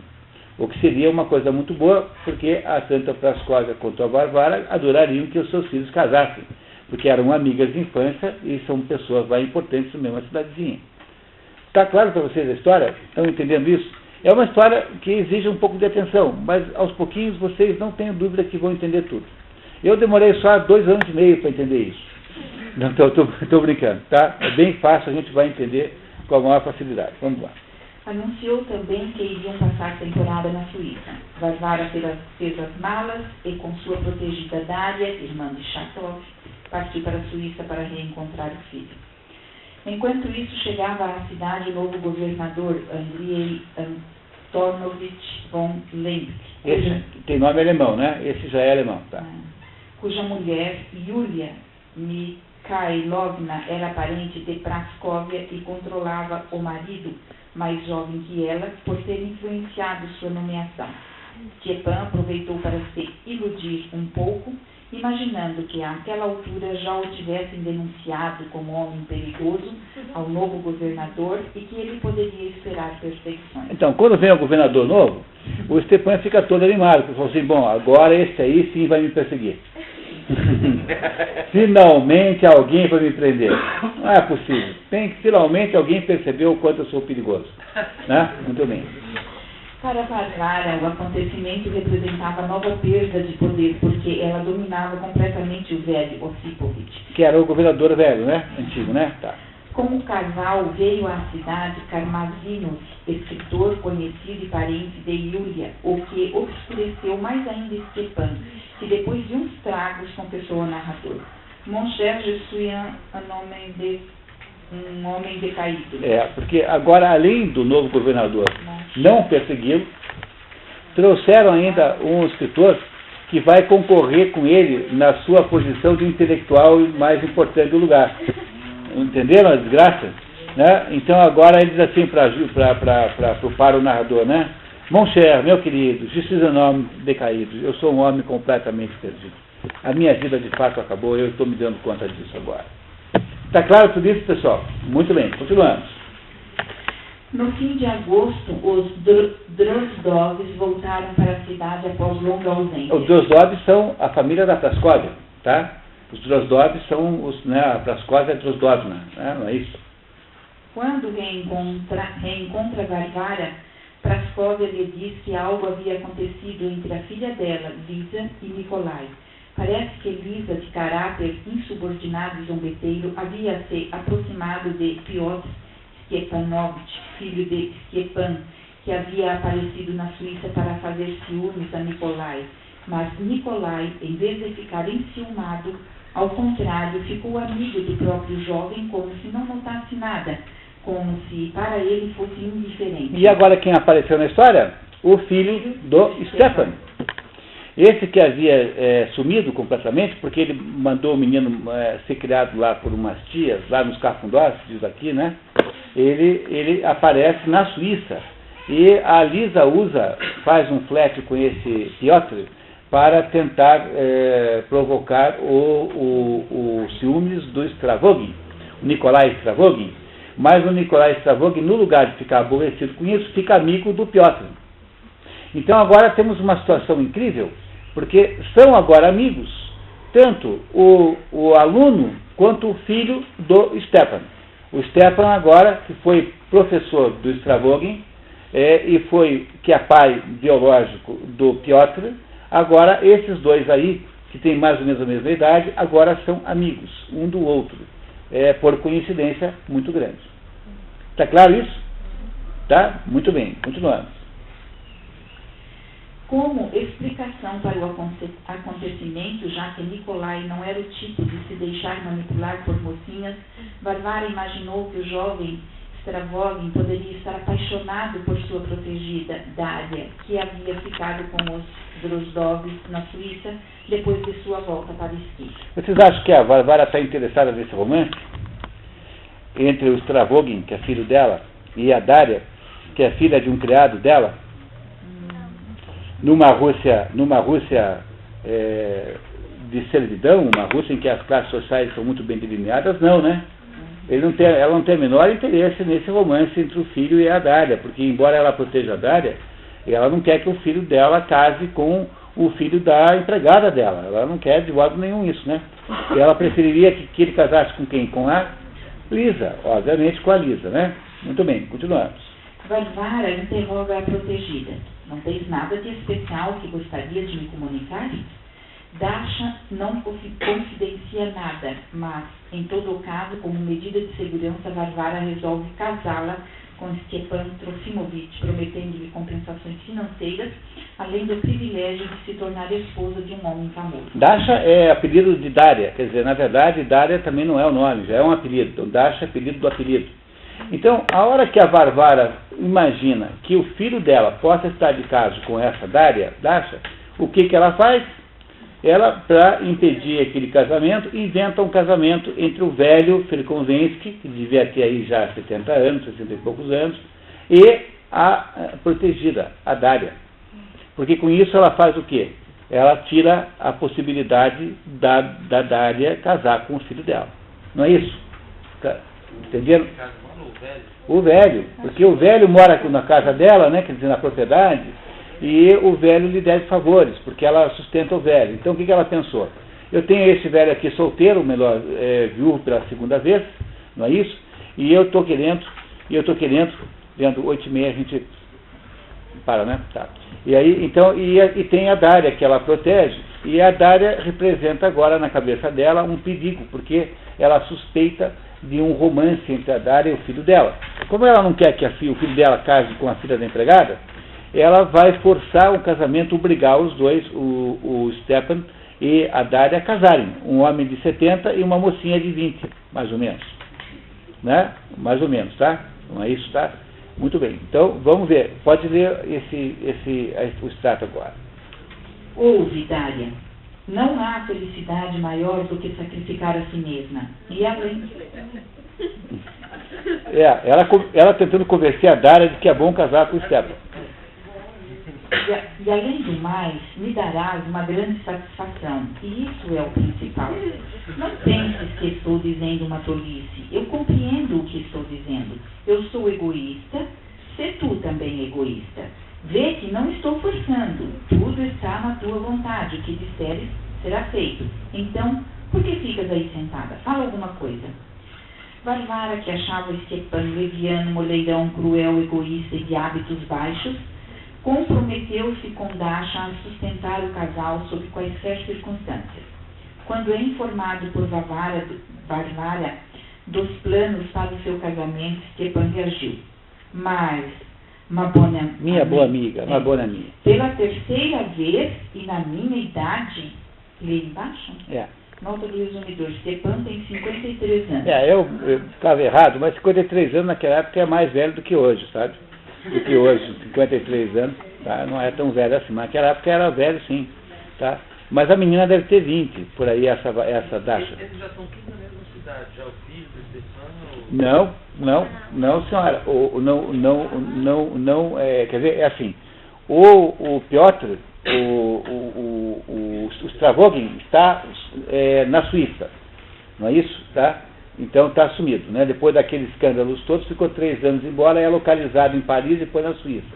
O que seria uma coisa muito boa, porque tanto a Praskovia quanto a Varvara adorariam que os seus filhos casassem, porque eram amigas de infância e são pessoas lá importantes na mesma cidadezinha. Está claro para vocês a história? Estão entendendo isso? É uma história que exige um pouco de atenção, mas aos pouquinhos vocês não tenham dúvida que vão entender tudo. Eu demorei só 2 anos e meio para entender isso. Não, estou brincando, tá? É bem fácil, a gente vai entender com a maior facilidade. Vamos lá. Anunciou também que iriam passar temporada na Suíça. Varvara fez as malas e, com sua protegida Dária, irmã de Chatov, partiu para a Suíça para reencontrar o filho. Enquanto isso, chegava à cidade o novo governador, Andrei Antonovich von Lemke. Esse tem nome alemão, né? Esse já é alemão, tá? Cuja mulher, Yulia Mikhailovna, era parente de Praskovia e controlava o marido, mais jovem que ela, por ter influenciado sua nomeação. Stepan aproveitou para se iludir um pouco, imaginando que àquela altura já o tivessem denunciado como homem perigoso ao novo governador e que ele poderia esperar perseguições. Então, quando vem o governador novo, o Stepan fica todo animado, porque falou assim: bom, agora esse aí sim vai me perseguir. Finalmente alguém vai me prender. Não é possível. Finalmente alguém percebeu o quanto eu sou perigoso. Né? Muito bem. Para Varvara, o acontecimento representava nova perda de poder, porque ela dominava completamente o velho Osipovich. Que era o governador velho, né? Antigo, né? Tá. Como casal, veio à cidade Karmazinov, escritor conhecido e parente de Yulia, o que obscureceu mais ainda Stepan, que depois de uns tragos confessou ao narrador: Mon cher, je suis um homem decaído. Porque agora, além do novo governador não persegui-lo, trouxeram ainda um escritor que vai concorrer com ele na sua posição de intelectual mais importante do lugar. Entenderam a desgraça? Né? Então agora ele diz assim para o narrador, né? Mon cher, meu querido, je suis un homme decaído. Eu sou um homem completamente perdido. A minha vida de fato acabou, eu estou me dando conta disso agora. Está claro tudo isso, pessoal? Muito bem, continuamos. No fim de agosto, os Drozdovs voltaram para a cidade após longa ausência. Os Drozdovs são a família da Praskovia, tá? Os Drozdovs são a Praskovia Drozdovna, né? Não é isso? Quando reencontra Varvara, Praskovia lhe diz que algo havia acontecido entre a filha dela, Lisa, e Nikolai. Parece que Lisa, de caráter insubordinado e zombeteiro, havia se aproximado de Piotr Stjepanovich, filho de Stjepan, que havia aparecido na Suíça para fazer ciúmes a Nikolai. Mas Nikolai, em vez de ficar enciumado, ao contrário, ficou amigo do próprio jovem como se não notasse nada, como se para ele fosse indiferente. E agora quem apareceu na história? O filho do Stepan. Esse que havia sumido completamente, porque ele mandou o menino ser criado lá por umas tias, lá nos Cafundós, diz aqui, né? Ele aparece na Suíça. E a Lisa faz um flerte com esse Piotr para tentar provocar o ciúmes do Stravogin, o Nikolai Stravogin. Mas o Nikolai Stravogin, no lugar de ficar aborrecido com isso, fica amigo do Piotr. Então agora temos uma situação incrível, porque são agora amigos, tanto o aluno quanto o filho do Stepan. O Stepan agora, que foi professor do Stravogin, que é pai biológico do Piotr, agora esses dois aí, que têm mais ou menos a mesma idade, agora são amigos, um do outro, por coincidência muito grande. Está claro isso? Tá? Muito bem, continuamos. Como explicação para o acontecimento, já que Nikolai não era o tipo de se deixar manipular por mocinhas, Varvara imaginou que o jovem Stravogin poderia estar apaixonado por sua protegida, Daria, que havia ficado com os Drozdovs na Suíça depois de sua volta para Skip. Vocês acham que a Varvara está interessada nesse romance? Entre o Stravogin, que é filho dela, e a Daria, que é filha de um criado dela? Numa Rússia de servidão, uma Rússia em que as classes sociais são muito bem delineadas, não, né? Ela não tem o menor interesse nesse romance entre o filho e a Daria, porque embora ela proteja a Daria, ela não quer que o filho dela case com o filho da empregada dela. Ela não quer de modo nenhum isso, né? E ela preferiria que ele casasse com quem? Com a Lisa, obviamente com a Lisa, né? Muito bem, continuamos. Varvara interroga a protegida. Não tens nada de especial que gostaria de me comunicar? Dasha não confidencia nada, mas, em todo o caso, como medida de segurança, Varvara resolve casá-la com Stjepan Trofimovich, prometendo-lhe compensações financeiras, além do privilégio de se tornar esposa de um homem famoso. Dasha é apelido de Daria, quer dizer, na verdade, Daria também não é o nome, já é um apelido. Então, Dasha é apelido do apelido. Então, a hora que a Varvara imagina que o filho dela possa estar de caso com essa Daria, Dasha, o que ela faz? Ela, para impedir aquele casamento, inventa um casamento entre o velho Felkonzensky, que devia ter aí já 70 anos, 60 e poucos anos, e a protegida, a Daria. Porque com isso ela faz o quê? Ela tira a possibilidade da Daria casar com o filho dela. Não é isso? Entenderam? O velho, porque o velho mora na casa dela, né, quer dizer, na propriedade, e o velho lhe deve favores, porque ela sustenta o velho. Então o que ela pensou? Eu tenho esse velho aqui solteiro, melhor, viúvo pela segunda vez, não é isso? E eu estou querendo, vendo 8h30 a gente para, né? Tá. E aí, então, e tem a Daria que ela protege, e a Daria representa agora na cabeça dela um perigo, porque ela suspeita de um romance entre a Daria e o filho dela. Como ela não quer que o filho dela case com a filha da empregada, ela vai forçar o casamento, obrigar os dois, o Stepan e a Daria, a casarem. Um homem de 70 e uma mocinha de 20, mais ou menos. Né? Mais ou menos, tá? Não é isso, tá? Muito bem. Então, vamos ver. Pode ler o extrato agora. Ouve, Daria. Não há felicidade maior do que sacrificar a si mesma. E além... ela tentando convencer a Daria de que é bom casar com o Stepan. E além do mais, me darás uma grande satisfação. E isso é o principal. Não penses que estou dizendo uma tolice. Eu compreendo o que estou dizendo. Eu sou egoísta, se tu também egoísta. Vê que não estou forçando. Tudo está na tua vontade. O que disseres será feito. Então, por que ficas aí sentada? Fala alguma coisa. Varvara, que achava Stjepan leviano, moleirão, cruel, egoísta e de hábitos baixos, comprometeu-se com Dasha a sustentar o casal sob quaisquer circunstâncias. Quando é informado por Varvara dos planos para o seu casamento, Stepan reagiu. Mas, uma boa amiga. Pela terceira vez e na minha idade, lê embaixo? Nota do resumidor, Stepan tem 53 anos. Eu estava errado, mas 53 anos naquela época é mais velho do que hoje, sabe? Do que hoje, 53 anos, tá? Não é tão velho assim, mas naquela época era velho sim, tá? Mas a menina deve ter 20, por aí, essa Dasha. Eles já estão todos na mesma cidade, já o filho do Stepan? Não, senhora. Quer dizer, é assim, o Piotr, o Stravogin está na Suíça, não é isso? Tá? Então está sumido, né? Depois daqueles escândalos todos, ficou 3 anos embora, é localizado em Paris e depois na Suíça.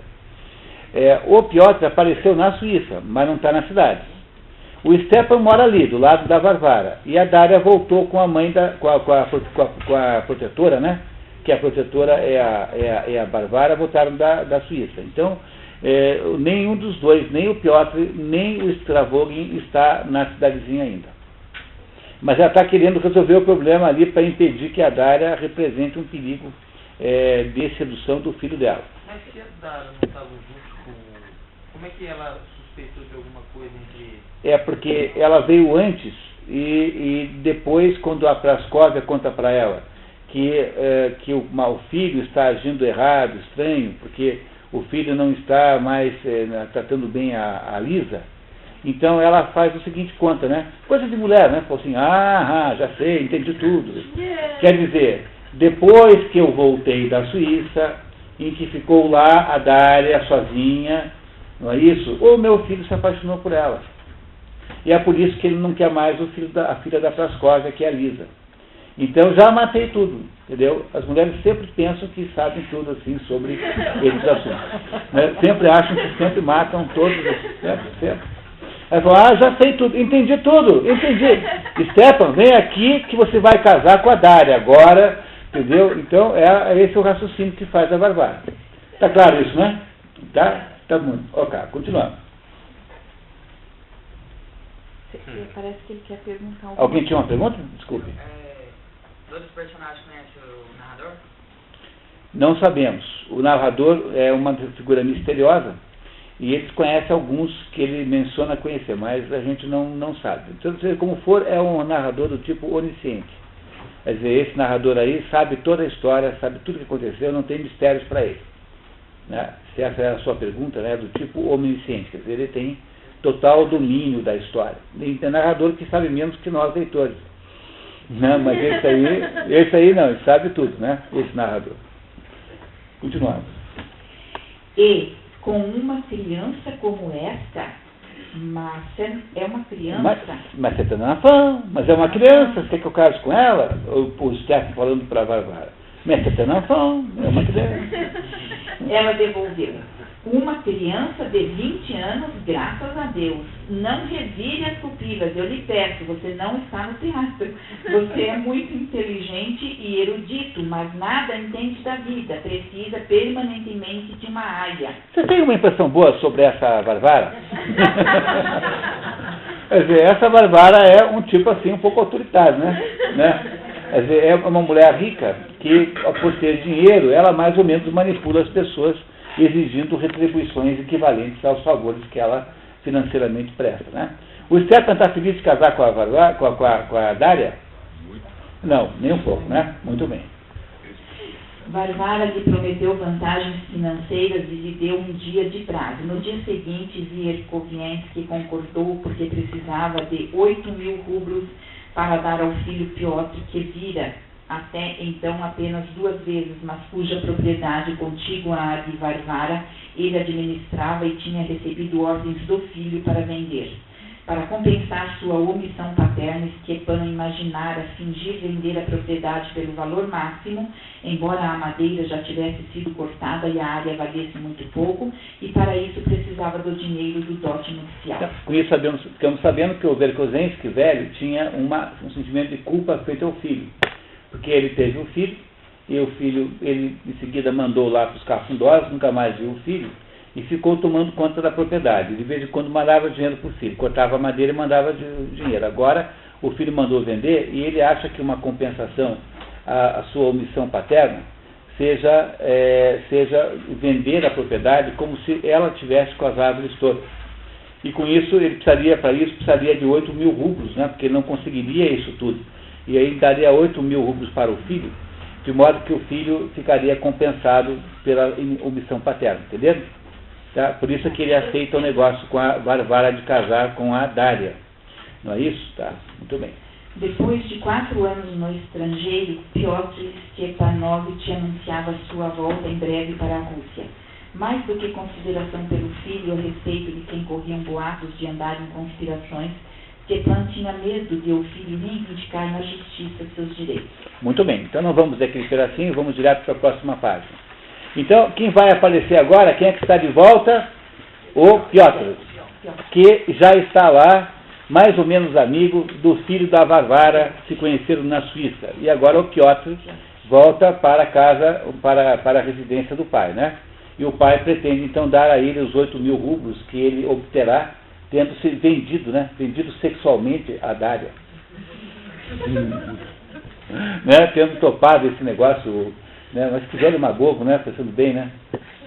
O Piotr apareceu na Suíça, mas não está na cidade. O Stepan mora ali, do lado da Varvara, e a Dária voltou com a mãe, com a protetora, né? Que a protetora é a Varvara, voltaram da Suíça. Então, nenhum dos dois, nem o Piotr, nem o Stravogin está na cidadezinha ainda. Mas ela está querendo resolver o problema ali para impedir que a Dária represente um perigo de sedução do filho dela. Mas se a Dária não estava junto com... Como é que ela suspeitou de alguma coisa entre... Porque ela veio antes e depois, quando a Praskovia conta para ela que o filho está agindo errado, estranho, porque o filho não está mais tratando bem a Lisa, então ela faz o seguinte, conta, né? Coisa de mulher, né? Falou assim, já sei, entendi tudo. Quer dizer, depois que eu voltei da Suíça, em que ficou lá a Dária sozinha, não é isso? O meu filho se apaixonou por ela. E é por isso que ele não quer mais a filha da Praskovia, que é a Lisa. Então já matei tudo, entendeu? As mulheres sempre pensam que sabem tudo assim sobre esses assuntos. Né? Sempre acham que sempre matam todos, sempre. Ela falou, já sei tudo, entendi tudo. Stepan, vem aqui que você vai casar com a Dária agora, entendeu? Então esse é o raciocínio que faz a Varvara. Tá claro isso, né? Tá muito. Ok, continuando. Parece que ele quer perguntar algo. Alguém tinha uma pergunta? Desculpe. Todos os personagens conhecem o narrador? Não sabemos. O narrador é uma figura misteriosa e eles conhecem alguns que ele menciona conhecer, mas a gente não sabe. Então, seja como for, é um narrador do tipo onisciente. Quer dizer, esse narrador aí sabe toda a história, sabe tudo o que aconteceu, não tem mistérios para ele. Né? Se essa é a sua pergunta, né, do tipo onisciente, quer dizer, ele tem total domínio da história. E tem narrador que sabe menos que nós, leitores. Não, mas esse aí não, ele sabe tudo, né? Esse narrador. Continuamos. E com uma criança como esta, mas é uma criança... Mas você está na fã, mas é uma criança, você quer que eu case com ela? O Stefan falando para a Varvara. Mas você está na fã, é uma criança. Ela devolveu. Uma criança de 20 anos, graças a Deus. Não revire as pupilas, eu lhe peço, você não está no teatro. Você é muito inteligente e erudito, mas nada entende da vida. Precisa permanentemente de uma área. Você tem uma impressão boa sobre essa Varvara? Quer dizer, essa Varvara é um tipo assim, um pouco autoritário, né? Quer dizer, é uma mulher rica que, por ter dinheiro, ela mais ou menos manipula as pessoas, exigindo retribuições equivalentes aos favores que ela financeiramente presta, né? O Stepan está feliz de casar com a Dária? Não, nem um pouco, né? Muito bem. Varvara lhe prometeu vantagens financeiras e lhe deu um dia de prazo. No dia seguinte, Zierkoviensky concordou porque precisava de 8.000 rublos para dar ao filho Piotr, que vira até então apenas 2 vezes, mas cuja propriedade contígua à de Varvara ele administrava e tinha recebido ordens do filho para vender. Para compensar sua omissão paterna, Stepan imaginara fingir vender a propriedade pelo valor máximo, embora a madeira já tivesse sido cortada e a área valesse muito pouco, e para isso precisava do dinheiro do dote nupcial. Com isso ficamos sabendo que o Verkozensky velho tinha um sentimento de culpa feito ao filho. Porque ele teve um filho, e o filho, ele em seguida mandou lá para os cafundós, nunca mais viu o filho, e ficou tomando conta da propriedade. De vez em quando mandava dinheiro para o filho, cortava a madeira e mandava dinheiro. Agora, o filho mandou vender, e ele acha que uma compensação a sua omissão paterna seja vender a propriedade como se ela tivesse com as árvores todas. E com isso, ele precisaria de 8 mil rublos, né? Porque ele não conseguiria isso tudo. E aí daria 8 mil rublos para o filho, de modo que o filho ficaria compensado pela omissão paterna, entendeu? Tá? Por isso que ele aceita o negócio com a Varvara de casar com a Dária. Não é isso? Tá, muito bem. Depois de 4 anos no estrangeiro, Piotr Stepanovich anunciava sua volta em breve para a Rússia. Mais do que consideração pelo filho a respeito de quem corriam boatos de andar em conspirações, Stepan tinha medo de o filho reivindicar na justiça seus direitos. Muito bem, então não vamos daquele pedacinho, vamos direto para a próxima página. Então, quem vai aparecer agora, quem é que está de volta? O Piotr, que já está lá, mais ou menos amigo do filho da Varvara, se conheceram na Suíça. E agora o Piotr volta para casa, para a residência do pai, né? E o pai pretende então dar a ele os 8 mil rublos que ele obterá tendo sido vendido, né? Vendido sexualmente a Dária. Né? Tendo topado esse negócio, né? Mas que velho magogo, né? Pensando bem, né?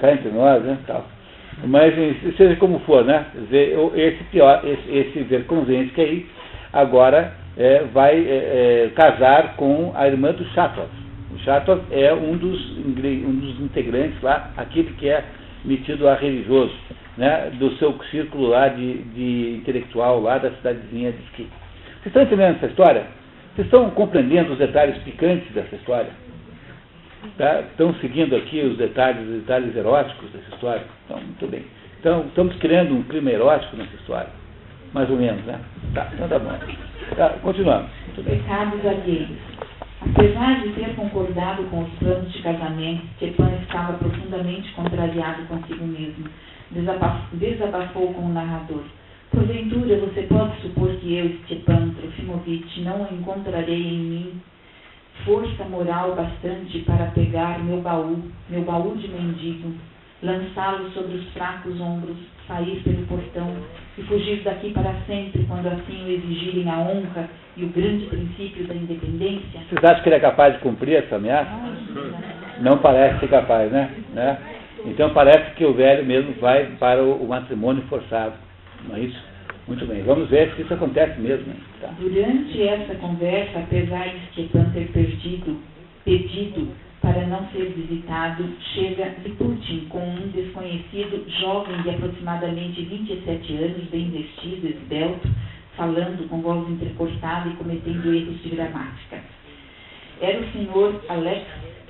Cá entre nós, né? Tal. Mas seja como for, né? Esse Verkhosensky aí agora vai casar com a irmã do Chatov. O Chatov é um dos integrantes lá, aquele que é metido a religioso, né? Do seu círculo lá de intelectual lá da cidadezinha de Ski. Vocês estão entendendo essa história? Vocês estão compreendendo os detalhes picantes dessa história? Tá? Estão seguindo aqui os detalhes eróticos dessa história? Então, muito bem. Então, estamos criando um clima erótico nessa história. Mais ou menos, né? Tá, então tá bom. Tá, continuamos. Pecados alheios. Apesar de ter concordado com os planos de casamento, Stepan estava profundamente contrariado consigo mesmo. Desabafou com o narrador. Porventura, você pode supor que eu, Stepan Trofimovich, não encontrarei em mim força moral bastante para pegar meu baú de mendigo, lançá-lo sobre os fracos ombros, sair pelo portão e fugir daqui para sempre, quando assim o exigirem a honra e o grande princípio da independência? Vocês acham que ele é capaz de cumprir essa ameaça? Não parece ser capaz, né? Então parece que o velho mesmo vai para o matrimônio forçado. Não é isso? Muito bem, vamos ver se isso acontece mesmo. Né? Tá. Durante essa conversa, apesar de Stepan ter pedido para não ser visitado, chega Liputin com um desconhecido jovem de aproximadamente 27 anos, bem vestido, esbelto, falando com voz entrecortada e cometendo erros de gramática. Era o senhor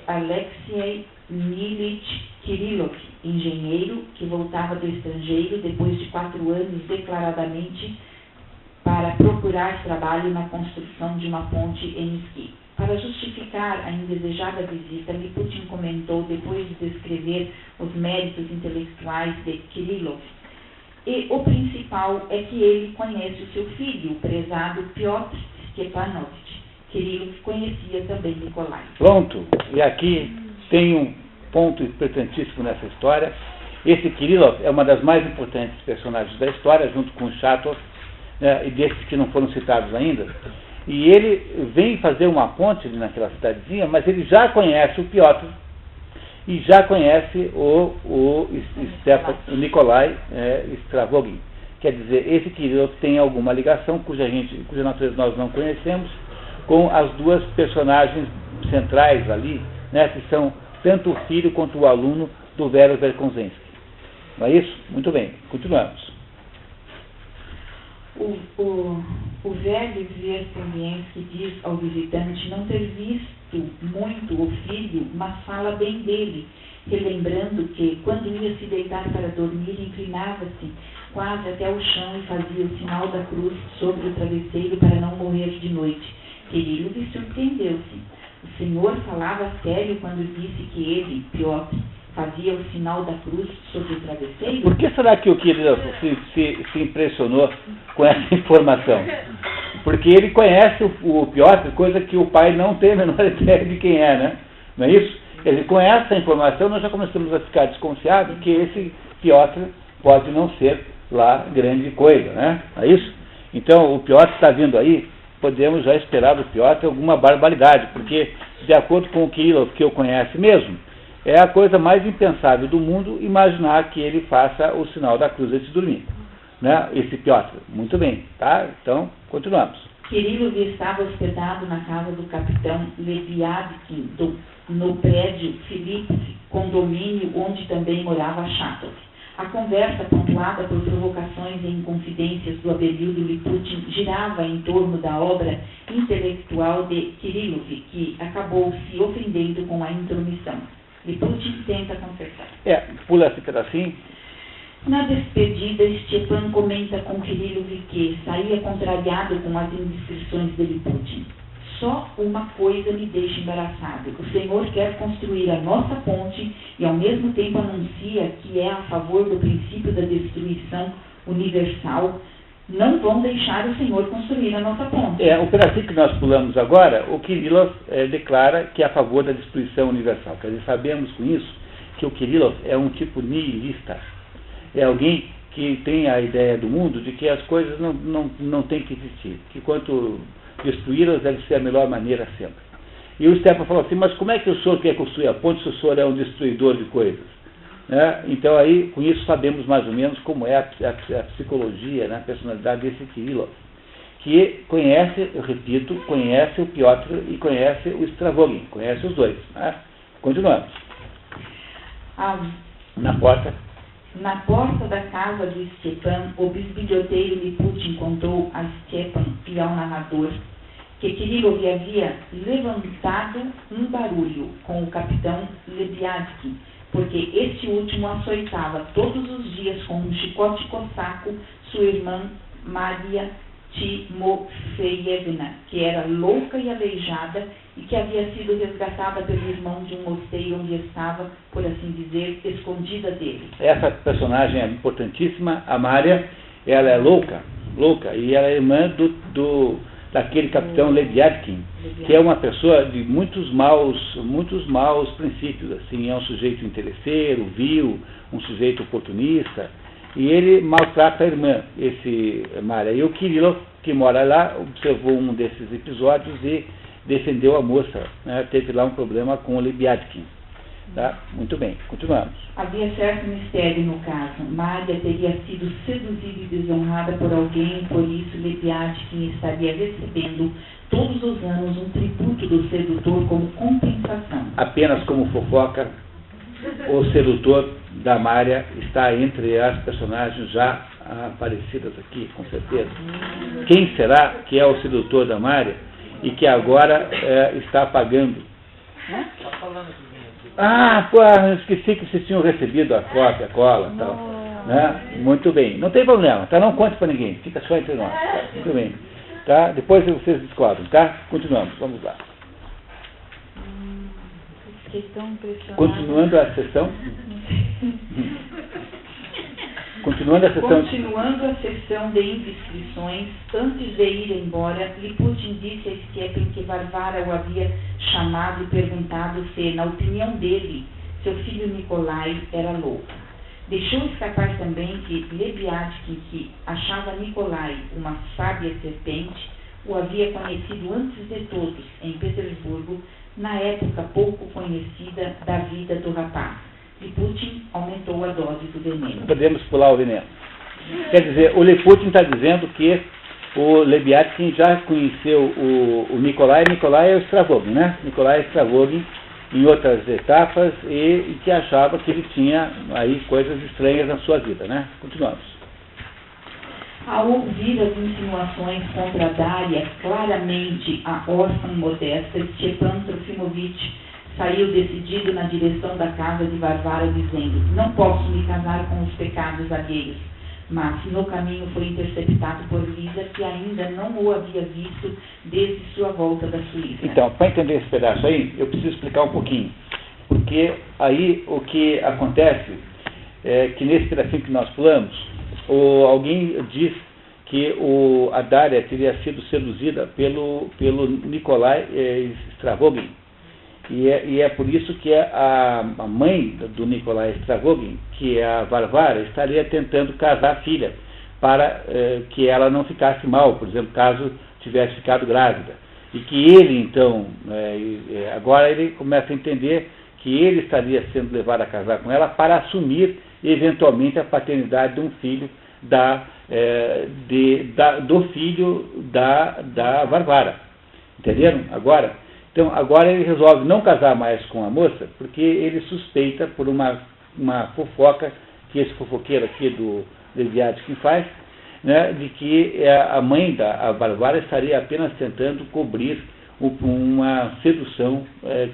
Alexei Nilitch Kirillov, engenheiro, que voltava do estrangeiro depois de 4 anos declaradamente para procurar trabalho na construção de uma ponte em Ski. Para justificar a indesejada visita, Liputin comentou, depois de descrever os méritos intelectuais de Kirillov, e o principal é que ele conhece o seu filho, o prezado Piotr Stepanovich. Kirillov conhecia também Nikolai. Pronto, e aqui tem um ponto importantíssimo nessa história. Esse Kirillov é uma das mais importantes personagens da história, junto com o Chatov, e desses que não foram citados ainda. E ele vem fazer uma ponte naquela cidadezinha, mas ele já conhece o Piotr e já conhece o Nikolai Stravogin. Quer dizer, esse Kirillov tem alguma ligação, cuja natureza nós não conhecemos, com as duas personagens centrais ali, né, que são tanto o filho quanto o aluno do velho Verkhosensky. Não é isso? Muito bem, continuamos. O velho Verkhosensky diz ao visitante não ter visto muito o filho, mas fala bem dele, relembrando que, quando ia se deitar para dormir, inclinava-se quase até o chão e fazia o sinal da cruz sobre o travesseiro para não morrer de noite. Kirillov surpreendeu-se. O senhor falava sério quando disse que ele, Piotr, fazia o sinal da cruz sobre o travesseiro? Por que será que o Kirillov se impressionou com essa informação? Porque ele conhece o Piotr, coisa que o pai não tem a menor ideia de quem é, né? Não é isso? Ele, com essa informação, nós já começamos a ficar desconfiados que esse Piotr pode não ser lá grande coisa, né? Não é isso? Então, o Piotr está vindo aí podemos já esperar do Piotr alguma barbaridade, porque, de acordo com o Kirillov, que eu conheço mesmo, é a coisa mais impensável do mundo imaginar que ele faça o sinal da cruz antes de dormir. Né? Esse Piotr. Muito bem, tá? Então, continuamos. Kirillov estava hospedado na casa do capitão Leviatkin, no prédio Philips, condomínio onde também morava Chatov. A conversa, pontuada por provocações e inconfidências do Abelhudo Liputin, girava em torno da obra intelectual de Kirillov, que acabou se ofendendo com a intromissão. Liputin tenta conversar. Pula esse pedacinho. Na despedida, Stepan comenta com Kirillov que saía contrariado com as indiscrições de Liputin. Só uma coisa me deixa embaraçado. O Senhor quer construir a nossa ponte e, ao mesmo tempo, anuncia que é a favor do princípio da destruição universal. Não vão deixar o Senhor construir a nossa ponte. O pedacinho que nós pulamos agora, o Kirillov declara que é a favor da destruição universal. Quer dizer, sabemos com isso que o Kirillov é um tipo nihilista. É alguém que tem a ideia do mundo de que as coisas não têm que existir. Que quanto destruí-las deve ser a melhor maneira sempre. E o Stepan falou assim, mas como é que o senhor quer construir a ponte se o senhor é um destruidor de coisas? Então aí, com isso, sabemos mais ou menos como é a psicologia, né, a personalidade desse Kirillov, que conhece, eu repito, conhece o Piotr e conhece o Stravogin, conhece os dois. Né? Continuamos. Na porta da casa do Stepan, o bisbilhoteiro Liputin contou a Stepan e ao narrador que Kirillov havia levantado um barulho com o capitão Lebiadsky, porque este último açoitava todos os dias com um chicote cossaco sua irmã Maria Timofeyevna, que era louca e aleijada e que havia sido resgatada pelo irmão de um mosteiro onde estava, por assim dizer, escondida dele. Essa personagem é importantíssima. A Maria, ela é louca, e ela é irmã daquele capitão Leviatkin, que é uma pessoa de muitos maus princípios, assim, é um sujeito interesseiro, vil, um sujeito oportunista, e ele maltrata a irmã, esse Maria. E o Kirillov, que mora lá, observou um desses episódios e defendeu a moça, né? Teve lá um problema com o Leviatkin. Tá? Muito bem, continuamos. Havia certo mistério no caso. Maria teria sido seduzida e desonrada por alguém, por isso Leviatkin estaria recebendo todos os anos um tributo do sedutor como compensação. Apenas como fofoca, o sedutor da Maria está entre as personagens já aparecidas aqui, com certeza. Quem será que é o sedutor da Maria e que agora está pagando? Está falando aqui. Eu esqueci que vocês tinham recebido a cópia, a cola e tal. Né? Muito bem. Não tem problema, tá? Não conte para ninguém. Fica só entre nós. Tá? Muito bem. Tá? Depois vocês descobrem, tá? Continuamos. Vamos lá. Continuando a sessão. Continuando a sessão de indiscrições, antes de ir embora, Liputin disse a Stepan que Varvara o havia chamado e perguntado se, na opinião dele, seu filho Nikolai era louco. Deixou escapar também que Leviatkin, que achava Nikolai uma sábia serpente, o havia conhecido antes de todos, em Petersburgo, na época pouco conhecida da vida do rapaz. Liputin aumentou a dose do veneno. Podemos pular o veneno. Quer dizer, o Liputin está dizendo que o Leviatkin já conheceu o Nikolai. Nikolai é o Stravogin, né? Nikolai é Stravogin em outras etapas e que achava que ele tinha aí coisas estranhas na sua vida, né? Continuamos. Ao ouvir as insinuações contra Daria, claramente a órfã modesta, Stepan Trofimovich saiu decidido na direção da casa de Varvara, dizendo: não posso me casar com os pecados alheios. Mas no caminho foi interceptado por Lisa, que ainda não o havia visto desde sua volta da Suíça. Então, para entender esse pedaço aí, eu preciso explicar um pouquinho. Porque aí o que acontece é que nesse pedacinho que nós pulamos, alguém diz que a Daria teria sido seduzida pelo Nikolai Stravogin. E é por isso que a mãe do Nikolai Stravogin, que é a Varvara, estaria tentando casar a filha, para que ela não ficasse mal, por exemplo, caso tivesse ficado grávida. E que ele, então, agora ele começa a entender que ele estaria sendo levado a casar com ela para assumir, eventualmente, a paternidade de um filho do filho da Varvara. Entenderam? Então, agora ele resolve não casar mais com a moça, porque ele suspeita, por uma fofoca que esse fofoqueiro aqui do Leviathan faz, né, de que a mãe da Varvara estaria apenas tentando cobrir uma sedução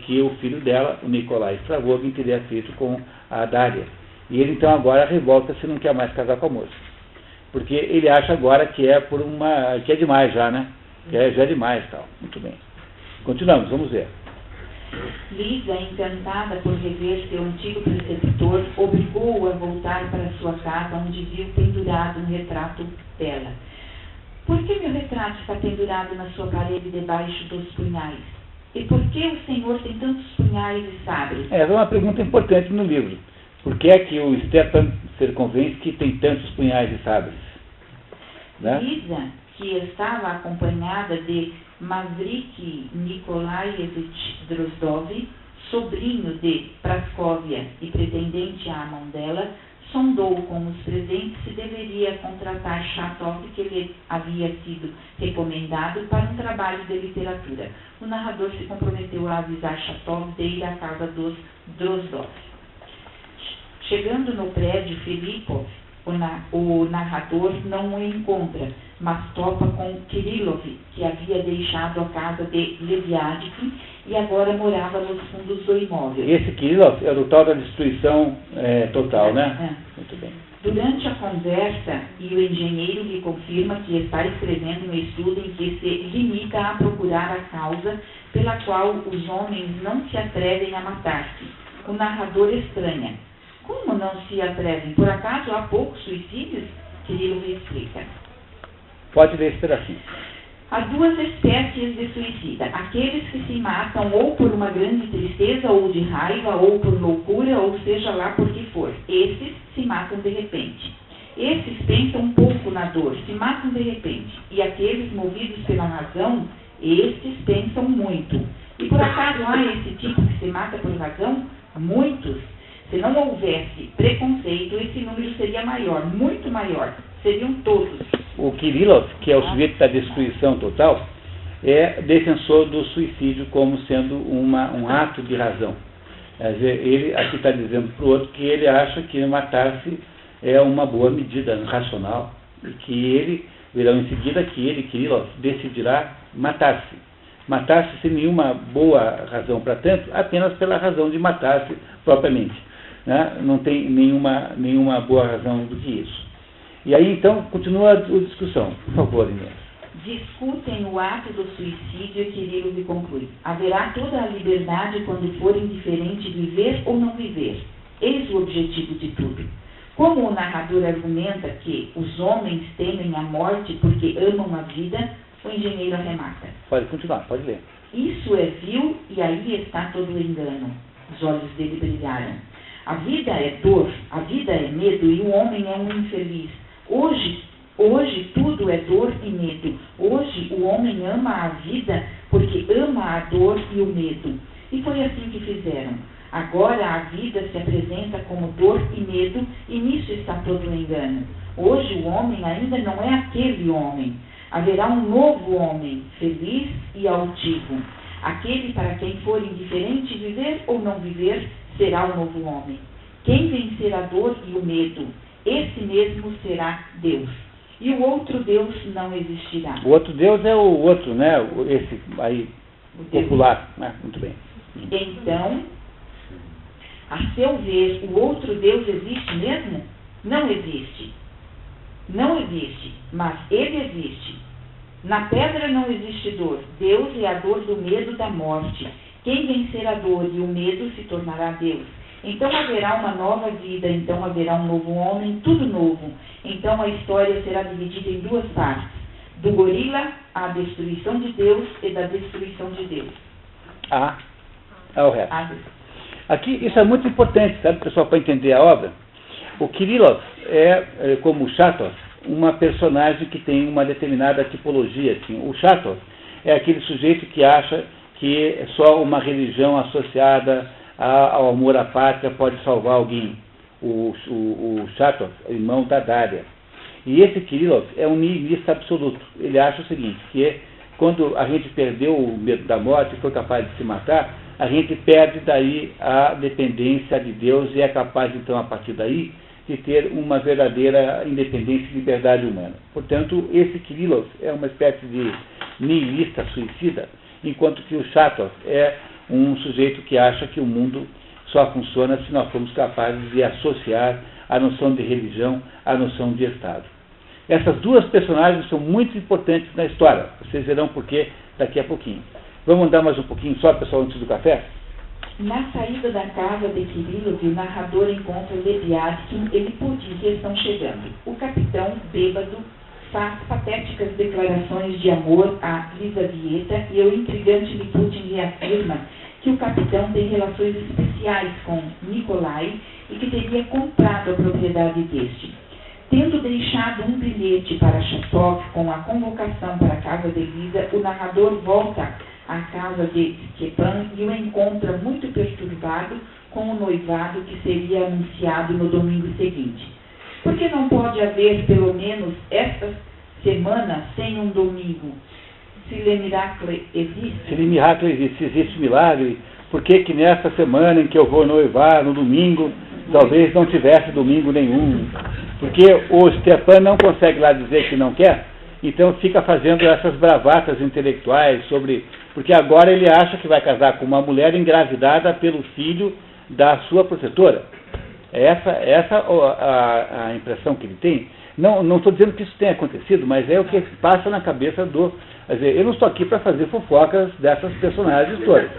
que o filho dela, o Nikolai Stravogin, teria feito com a Dária. E ele então agora revolta-se e não quer mais casar com a moça. Porque ele acha agora que que é demais já, né? Já é demais tal. Muito bem. Continuamos, vamos ver. Lisa, encantada por rever seu antigo preceptor, obrigou-o a voltar para sua casa, onde viu pendurado um retrato dela. Por que meu retrato está pendurado na sua parede debaixo dos punhais? E por que o Senhor tem tantos punhais e sabres? Essa é uma pergunta importante no livro. Por que é que o Stepan Serkonvensky tem tantos punhais e sabres? Né? Lisa, que estava acompanhada de Mavrik Nikolaevich Drozdov, sobrinho de Praskovia e pretendente à mão dela, sondou com os presentes se deveria contratar Chatov, que lhe havia sido recomendado para um trabalho de literatura. O narrador se comprometeu a avisar Chatov de ir à casa dos Drozdov. Chegando no prédio Filipov, o narrador não o encontra, mas topa com Kirillov, que havia deixado a casa de Leviathan e agora morava nos fundos do imóvel. Esse Kirillov é o tal da destruição total, né? Muito bem. Durante a conversa, o engenheiro lhe confirma que está escrevendo um estudo em que se limita a procurar a causa pela qual os homens não se atrevem a matar-se. O narrador estranha. Como não se atrevem? Por acaso há poucos suicídios? Kirillov explica. Pode ler esse pedacinho. Há duas espécies de suicida. Aqueles que se matam ou por uma grande tristeza, ou de raiva, ou por loucura, ou seja lá por que for. Esses se matam de repente. Esses pensam um pouco na dor, se matam de repente. E aqueles movidos pela razão, estes pensam muito. E por acaso há esse tipo que se mata por razão? Muitos. Se não houvesse preconceito, esse número seria maior, muito maior. Seriam todos. O Kirillov, que é o sujeito da destruição total, é defensor do suicídio como sendo um ato de razão. Quer dizer, ele aqui está dizendo para o outro que ele acha que matar-se é uma boa medida racional e que ele, verão em seguida que ele, Kirillov, decidirá matar-se. Matar-se sem nenhuma boa razão para tanto, apenas pela razão de matar-se propriamente. Né? Não tem nenhuma boa razão do que isso. E aí, então, continua a discussão. Por favor, Inês. Discutem o ato do suicídio e Kirillov conclui. Haverá toda a liberdade quando for indiferente viver ou não viver. Eis o objetivo de tudo. Como o narrador argumenta que os homens temem a morte porque amam a vida, o engenheiro arremata. Pode continuar, pode ler. Isso é vil e aí está todo o engano. Os olhos dele brilharam. A vida é dor, a vida é medo e o homem é um infeliz. Hoje tudo é dor e medo. Hoje o homem ama a vida porque ama a dor e o medo. E foi assim que fizeram. Agora a vida se apresenta como dor e medo e nisso está todo o engano. Hoje o homem ainda não é aquele homem. Haverá um novo homem, feliz e altivo. Aquele para quem for indiferente viver ou não viver, será o novo homem. Quem vencer a dor e o medo, esse mesmo será Deus. E o outro Deus não existirá. O outro Deus é o outro, né? Esse aí, popular. Muito bem. Então, a seu ver, o outro Deus existe mesmo? Não existe. Não existe, mas ele existe. Na pedra não existe dor. Deus é a dor do medo da morte. Quem vencer a dor e o medo se tornará Deus. Então haverá uma nova vida, então haverá um novo homem, tudo novo. Então a história será dividida em duas partes. Do gorila, a destruição de Deus e da destruição de Deus. O resto. Aqui, isso é muito importante, sabe, pessoal, para entender a obra. O Kirillov como o Chatov uma personagem que tem uma determinada tipologia. Assim. O Chatov é aquele sujeito que acha que só uma religião associada ao amor à pátria pode salvar alguém. O Chatov, irmão da Dária. E esse Kirillov é um nihilista absoluto. Ele acha o seguinte, que quando a gente perdeu o medo da morte e foi capaz de se matar, a gente perde daí a dependência de Deus e é capaz, então, a partir daí, de ter uma verdadeira independência e liberdade humana. Portanto, esse Kirillov é uma espécie de nihilista suicida, enquanto que o Chatov é um sujeito que acha que o mundo só funciona se nós formos capazes de associar a noção de religião à noção de Estado. Essas duas personagens são muito importantes na história. Vocês verão por quê daqui a pouquinho. Vamos andar mais um pouquinho só, pessoal, antes do café? Na saída da casa de Kirillov, o narrador encontra Leviatkin e Liputin, que estão chegando. O capitão, bêbado, faz patéticas declarações de amor a Lisavieta e o intrigante Liputin reafirma que o capitão tem relações especiais com Nikolai e que teria comprado a propriedade deste. Tendo deixado um bilhete para Chatov com a convocação para a casa de Lisa, o narrador volta à casa de Stepan e o encontra muito perturbado com o noivado que seria anunciado no domingo seguinte. Por que não pode haver, pelo menos, esta semana sem um domingo? Se le miracle existe? Se le miracle existe, se existe milagre, por que nesta semana em que eu vou noivar, no domingo, talvez não tivesse domingo nenhum? Porque o Stepan não consegue lá dizer que não quer, então fica fazendo essas bravatas intelectuais sobre... Porque agora ele acha que vai casar com uma mulher engravidada pelo filho da sua protetora. Essa a impressão que ele tem. Não estou dizendo que isso tenha acontecido, mas é o que passa na cabeça do... Quer dizer, eu não estou aqui para fazer fofocas dessas personagens todas,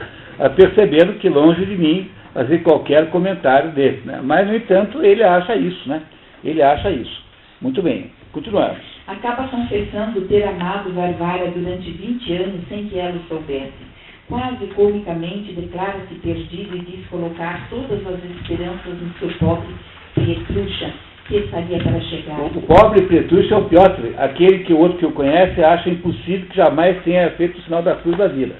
percebendo que longe de mim fazer qualquer comentário desse, né? Mas, no entanto, ele acha isso, né? Ele acha isso. Muito bem, continuamos. Acaba confessando ter amado Varvara durante 20 anos sem que ela o soubesse. Quase comicamente declara-se perdido e diz colocar todas as esperanças no seu pobre Pietrucha, que estaria para chegar. O pobre Pietrucha é o Piotr, aquele que o outro que o conhece acha impossível que jamais tenha feito o sinal da cruz da vida.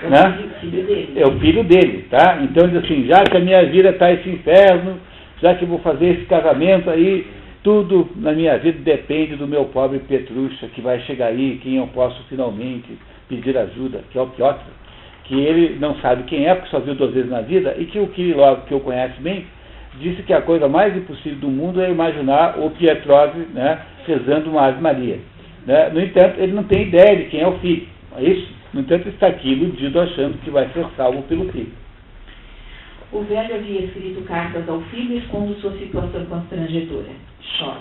É né? o filho dele. É o filho dele, tá? Então diz assim, já que a minha vida está esse inferno, já que eu vou fazer esse casamento aí, tudo na minha vida depende do meu pobre Petrucha, que vai chegar aí, quem eu posso finalmente pedir ajuda, que é o Piotr, que ele não sabe quem é, porque só viu 2 vezes na vida, e que o Kirillov, que eu conheço bem, disse que a coisa mais impossível do mundo é imaginar o Pietrov, né, rezando uma Ave Maria. Né? No entanto, ele não tem ideia de quem é o filho. É isso? No entanto, ele está aqui iludido, achando que vai ser salvo pelo filho. O velho havia escrito cartas ao filho e expondo sua situação constrangedora. Chora.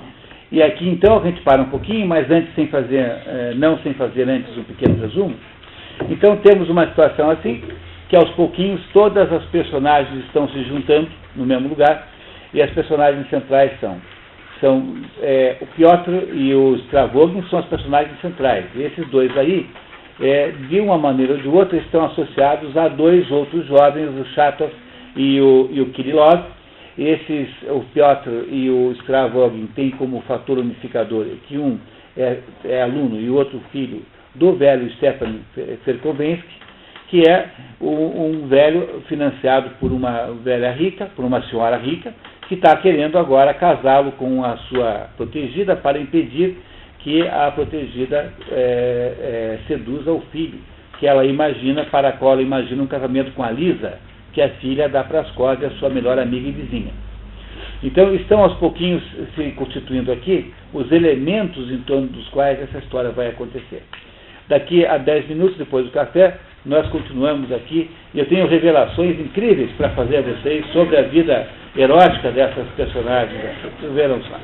E aqui, então, a gente para um pouquinho, mas antes, não sem fazer antes um pequeno resumo. Então, temos uma situação assim, que aos pouquinhos todas as personagens estão se juntando no mesmo lugar, e as personagens centrais são o Piotr e o Stravogin são as personagens centrais. E esses dois aí, de uma maneira ou de outra, estão associados a 2 outros jovens, o Chatov e o Kirillov. O Piotr e o Stravogin têm como fator unificador que um é aluno e o outro filho do velho Stepan Ferkovensky, que é um velho financiado por uma velha rica, por uma senhora rica, que está querendo agora casá-lo com a sua protegida para impedir que a protegida seduza o filho, que ela imagina, para a qual ela imagina um casamento com a Lisa, que é filha da Praskovia, sua melhor amiga e vizinha. Então, estão aos pouquinhos se constituindo aqui os elementos em torno dos quais essa história vai acontecer. Daqui a 10 minutos, depois do café, nós continuamos aqui, e eu tenho revelações incríveis para fazer a vocês sobre a vida erótica dessas personagens. Vocês verão só.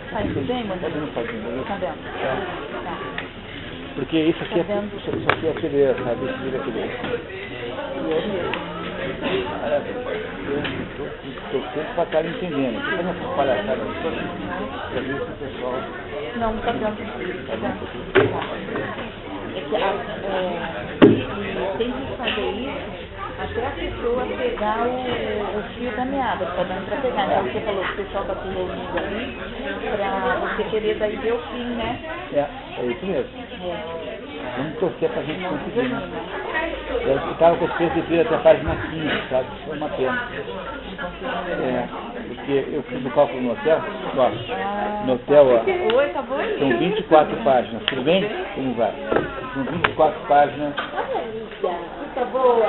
Tá tudo bem, mano? Tá dentro. Tá. Porque isso aqui é pedreira, sabe? Isso aqui é pedreira. Estou sempre para estar entendendo. Você não pode palhaçada só para ver se o pessoal... Não, tá dentro. Tá dentro. É que tem que fazer isso até a pessoa pegar o fio da meada, tá dando para pegar, né? Você falou que o pessoal está se reunindo ali para você querer daí ver o fim, né? É isso mesmo. Vamos torcer para a gente conseguir, né? Desanima. Eu estava com certeza de vir até a página 15, sabe? Foi uma pena. Porque eu fiz o cálculo no hotel, ó, no hotel, ó, Oi, acabou aí? são 24 páginas, tudo bem? Como vai? São 24 páginas. Tá boa.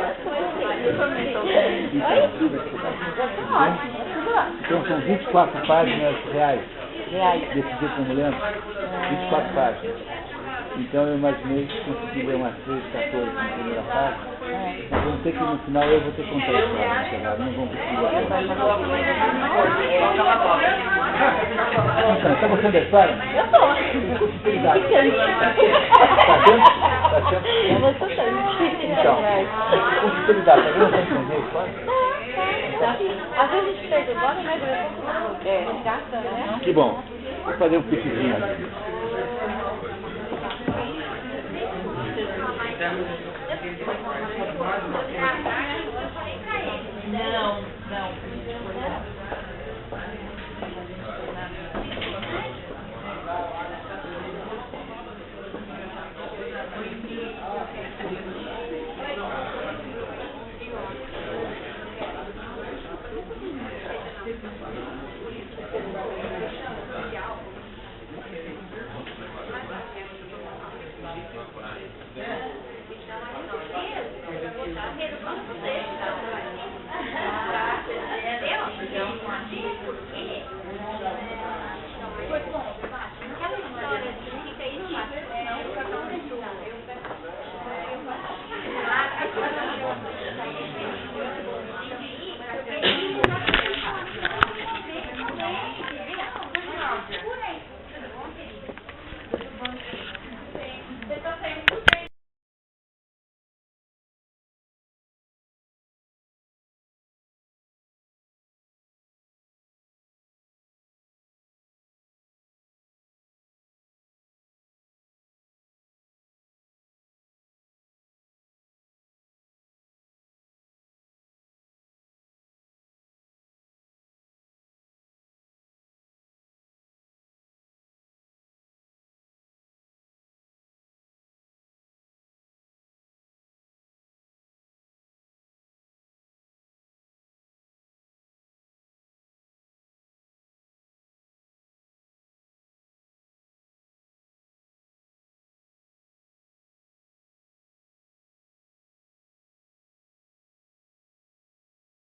Então são 24 páginas reais, Reais. desse dia como lembro, 24 páginas. Então eu imaginei que consegui ler umas 13, 14 na primeira página, mas vamos ter que no final eu vou ter que contar a história, não vamos conseguir agora. Então, está gostando da história? Eu tô. Com sinceridade. Tá vendo? Tá vendo? Bastante. Então, com sinceridade, tá vendo? Vai entender a história? Às vezes a gente perde o nome, né? Gasta, né? Que bom. Vou fazer um piquezinho aqui. Não.